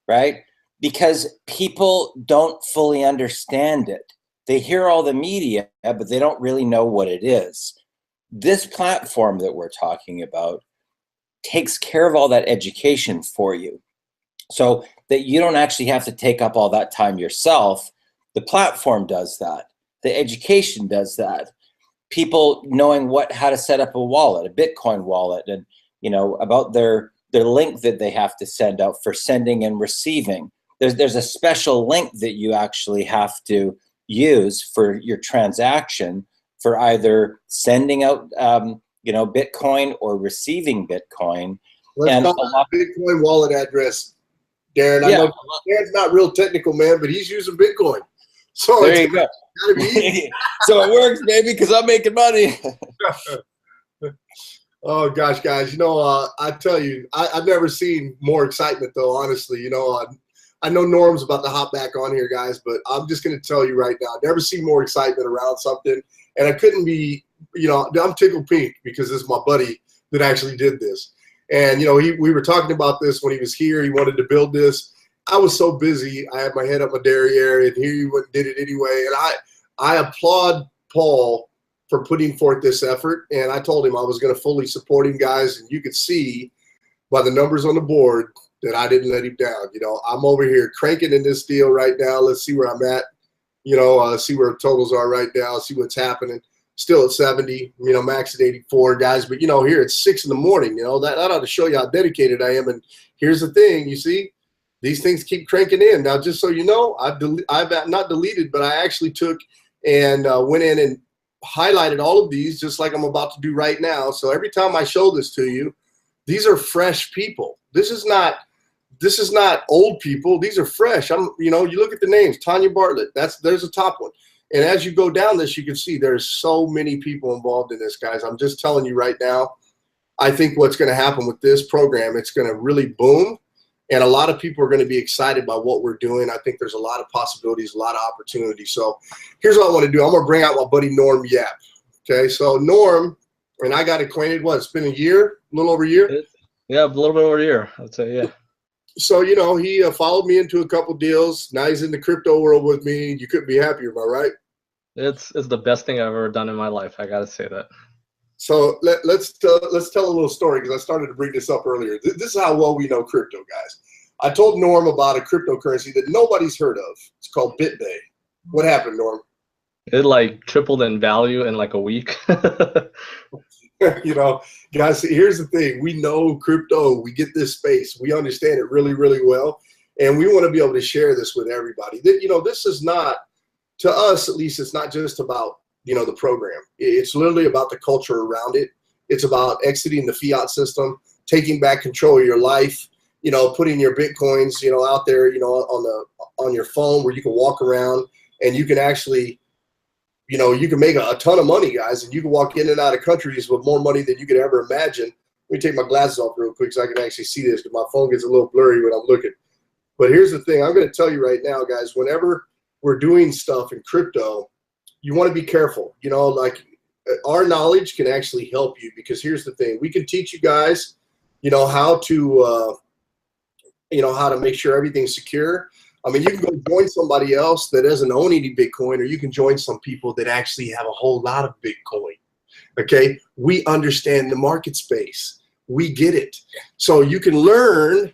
Right? Because people don't fully understand it. They hear all the media, but they don't really know what it is. This platform that we're talking about takes care of all that education for you, so that you don't actually have to take up all that time yourself. The platform does that. The education does that. People knowing how to set up a wallet, a Bitcoin wallet, and you know about their link that they have to send out for sending and receiving. There's a special link that you actually have to use for your transaction for either sending out you know, Bitcoin or receiving Bitcoin. Let's talk about Bitcoin wallet address, Darren. Yeah. I know Darren's not real technical, man, but he's using Bitcoin. So there you go. Gotta be easy. So it works, baby, because I'm making money. Oh gosh, guys, you know, I tell you, I've never seen more excitement though, honestly. You know, I know Norm's about to hop back on here, guys, but I'm just going to tell you right now, never seen more excitement around something. And I couldn't be, you know, I'm tickled pink because this is my buddy that actually did this. And, you know, we were talking about this when he was here. He wanted to build this. I was so busy. I had my head up my derriere, and here he went and did it anyway. And I applaud Paul for putting forth this effort. And I told him I was going to fully support him, guys. And you could see by the numbers on the board that I didn't let him down. You know, I'm over here cranking in this deal right now. Let's see where I'm at. You know, see where totals are right now. See what's happening. Still at 70. You know, max at 84, guys. But you know, here it's 6 in the morning. You know, that ought to show you how dedicated I am. And here's the thing. You see, these things keep cranking in. Now, just so you know, I've not deleted, but I actually took and went in and highlighted all of these, just like I'm about to do right now. So every time I show this to you, these are fresh people. This is not old people. These are fresh. You know, you look at the names, Tanya Bartlett, there's a top one. And as you go down this, you can see there's so many people involved in this, guys. I'm just telling you right now, I think what's going to happen with this program, it's going to really boom. And a lot of people are going to be excited by what we're doing. I think there's a lot of possibilities, a lot of opportunities. So here's what I want to do. I'm going to bring out my buddy Norm Yap. Okay, so Norm and I got acquainted, what, it's been a year, a little over a year? Yeah, a little bit over a year, I'd say, yeah. So, you know, he followed me into a couple deals. Now he's in the crypto world with me. You couldn't be happier, am I right? It's the best thing I've ever done in my life. I got to say that. So let's tell a little story, because I started to bring this up earlier. This is how well we know crypto, guys. I told Norm about a cryptocurrency that nobody's heard of. It's called BitBay. What happened, Norm? It like tripled in value in like a week. You know, guys, here's the thing. We know crypto. We get this space. We understand it really, really well. And we want to be able to share this with everybody. You know, this is not, to us at least, it's not just about, you know, the program. It's literally about the culture around it. It's about exiting the fiat system, taking back control of your life, you know, putting your Bitcoins, you know, out there, you know, on your phone where you can walk around and you can actually, you know, you can make a ton of money, guys, and you can walk in and out of countries with more money than you could ever imagine. Let me take my glasses off real quick so I can actually see this, because my phone gets a little blurry when I'm looking. But here's the thing. I'm going to tell you right now, guys, whenever we're doing stuff in crypto, you want to be careful. You know, like our knowledge can actually help you, because here's the thing. We can teach you guys, you know, how to make sure everything's secure. I mean, you can go join somebody else that doesn't own any Bitcoin, or you can join some people that actually have a whole lot of Bitcoin. Okay, we understand the market space. We get it. So you can learn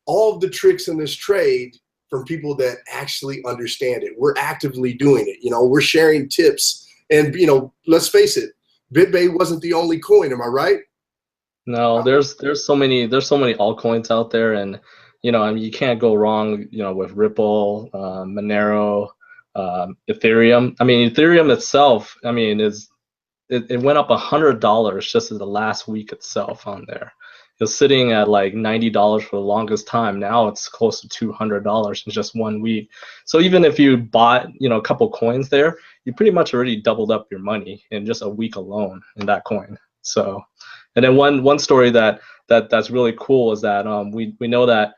all of the tricks in this trade from people that actually understand it. We're actively doing it. You know, we're sharing tips. And, you know, let's face it, BitBay wasn't the only coin. Am I right? No, there's so many altcoins out there, and you know, I mean, you can't go wrong, you know, with Ripple, Monero, Ethereum. I mean, Ethereum itself, I mean, is it went up $100 just in the last week itself on there. It was sitting at like $90 for the longest time. Now it's close to $200 in just 1 week. So even if you bought, you know, a couple coins there, you pretty much already doubled up your money in just a week alone in that coin. So, and then one story that's really cool is that we know that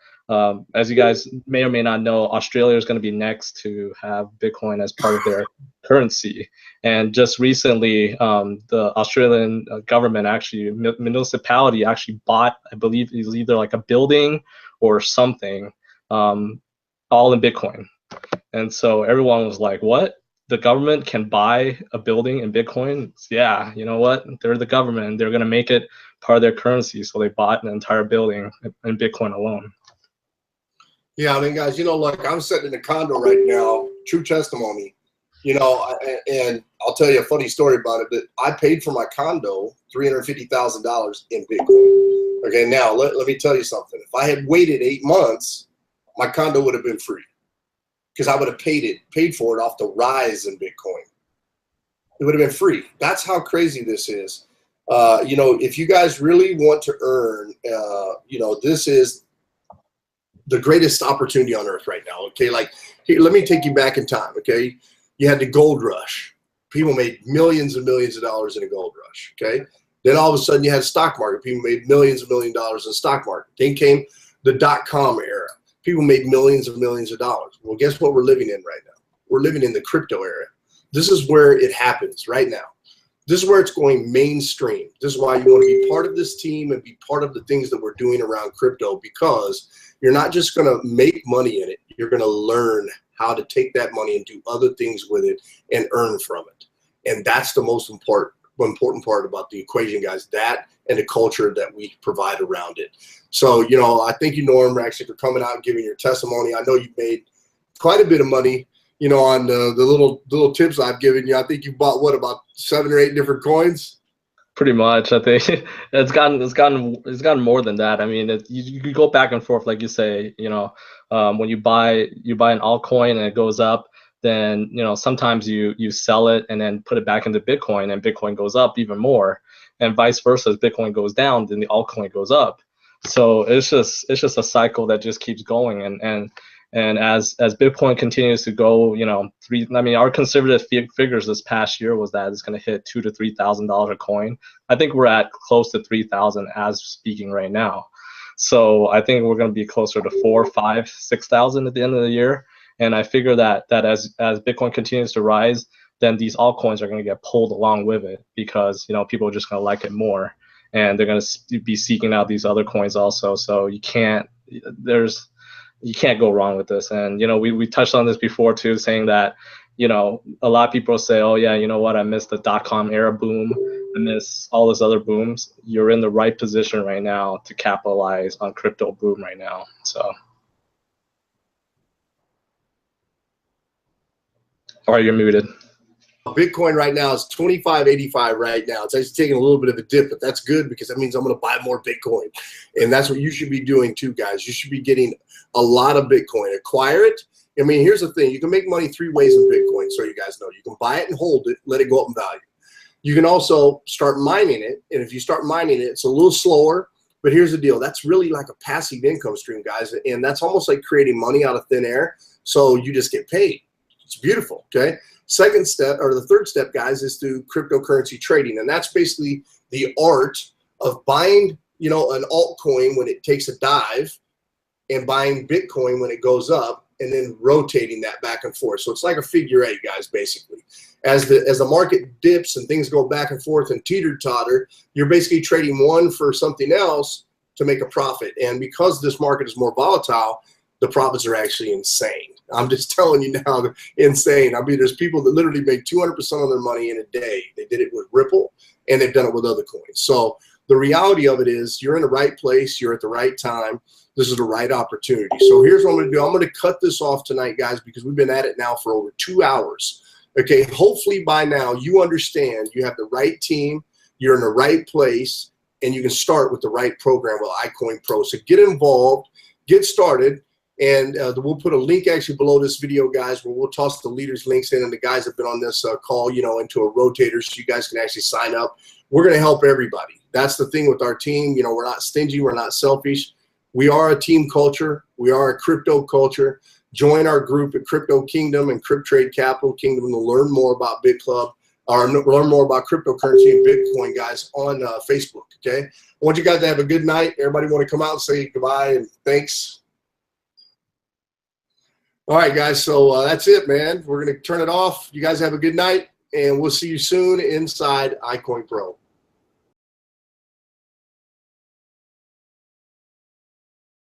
as you guys may or may not know, Australia is going to be next to have Bitcoin as part of their currency. And just recently, the Australian government, actually, municipality actually bought, I believe it was either like a building or something, all in Bitcoin. And so everyone was like, what? The government can buy a building in Bitcoin? Yeah, you know what? They're the government. They're going to make it part of their currency. So they bought an entire building in Bitcoin alone. Yeah, I mean, guys, you know, like I'm sitting in a condo right now, true testimony, you know, and I'll tell you a funny story about it, but I paid for my condo $350,000 in Bitcoin. Okay, now let me tell you something. If I had waited 8 months, my condo would have been free because I would have paid for it off the rise in Bitcoin. It would have been free. That's how crazy this is. You know, if you guys really want to earn, you know, this is the greatest opportunity on earth right now. Okay, like here, let me take you back in time. Okay, you had the gold rush. People made millions and millions of dollars in a gold rush. Okay, then all of a sudden you had a stock market. People made millions and millions of dollars in the stock market. Then came the .com era. People made millions and millions of dollars. Well, guess what we're living in right now? We're living in the crypto era. This is where it happens right now. This is where it's going mainstream. This is why you want to be part of this team and be part of the things that we're doing around crypto, because you're not just going to make money in it. You're going to learn how to take that money and do other things with it and earn from it. And that's the most important part about the equation, guys, that and the culture that we provide around it. So, you know, I thank you, Norm, actually, for coming out and giving your testimony. I know you've made quite a bit of money, you know, on the little tips I've given you. I think you bought, what, about 7 or 8 different coins? Pretty much, I think it's gotten more than that. I mean, you go back and forth, like you say. You know, when you buy an altcoin and it goes up, then you know sometimes you sell it and then put it back into Bitcoin, and Bitcoin goes up even more, and vice versa. As Bitcoin goes down, then the altcoin goes up. So it's just a cycle that just keeps going, and as Bitcoin continues to go, you know, our conservative figures this past year was that it's going to hit $2,000 to $3,000 a coin. I think we're at close to 3,000 as speaking right now. So I think we're going to be closer to 4,000, 5,000, 6,000 at the end of the year. And I figure that as Bitcoin continues to rise, then these altcoins are going to get pulled along with it, because, you know, people are just going to like it more, and they're going to be seeking out these other coins also. So you can't go wrong with this. And, you know, we touched on this before too, saying that, you know, a lot of people say, oh yeah, you know what, I missed the .com era boom, I miss all those other booms. You're in the right position right now to capitalize on crypto boom right now. So. Or you're muted. Bitcoin right now is $25.85 right now. It's actually taking a little bit of a dip, but that's good because that means I'm going to buy more Bitcoin. And that's what you should be doing too, guys. You should be getting a lot of Bitcoin. Acquire it. I mean, here's the thing. You can make money 3 ways in Bitcoin, so you guys know. You can buy it and hold it, let it go up in value. You can also start mining it. And if you start mining it, it's a little slower. But here's the deal. That's really like a passive income stream, guys. And that's almost like creating money out of thin air. So you just get paid. It's beautiful, okay? Second step, or the third step, guys, is through cryptocurrency trading. And that's basically the art of buying, you know, an altcoin when it takes a dive and buying Bitcoin when it goes up and then rotating that back and forth. So it's like a figure eight, guys, basically. As the market dips and things go back and forth and teeter-totter, you're basically trading one for something else to make a profit. And because this market is more volatile, the profits are actually insane. I'm just telling you now, they're insane. I mean, there's people that literally make 200% of their money in a day. They did it with Ripple, and they've done it with other coins. So the reality of it is you're in the right place. You're at the right time. This is the right opportunity. So here's what I'm going to do. I'm going to cut this off tonight, guys, because we've been at it now for over 2 hours. Okay, hopefully by now you understand you have the right team, you're in the right place, and you can start with the right program with iCoinPro. So get involved, get started. And we'll put a link actually below this video, guys, where we'll toss the leaders' links in, and the guys have been on this call, you know, into a rotator, so you guys can actually sign up. We're going to help everybody. That's the thing with our team. You know, we're not stingy. We're not selfish. We are a team culture. We are a crypto culture. Join our group at Crypto Kingdom and Crypt Trade Capital Kingdom to learn more about Bit Club, or learn more about cryptocurrency and Bitcoin, guys, on Facebook, okay? I want you guys to have a good night. Everybody want to come out and say goodbye and thanks? All right, guys, so that's it, man. We're going to turn it off. You guys have a good night, and we'll see you soon inside iCoinPro.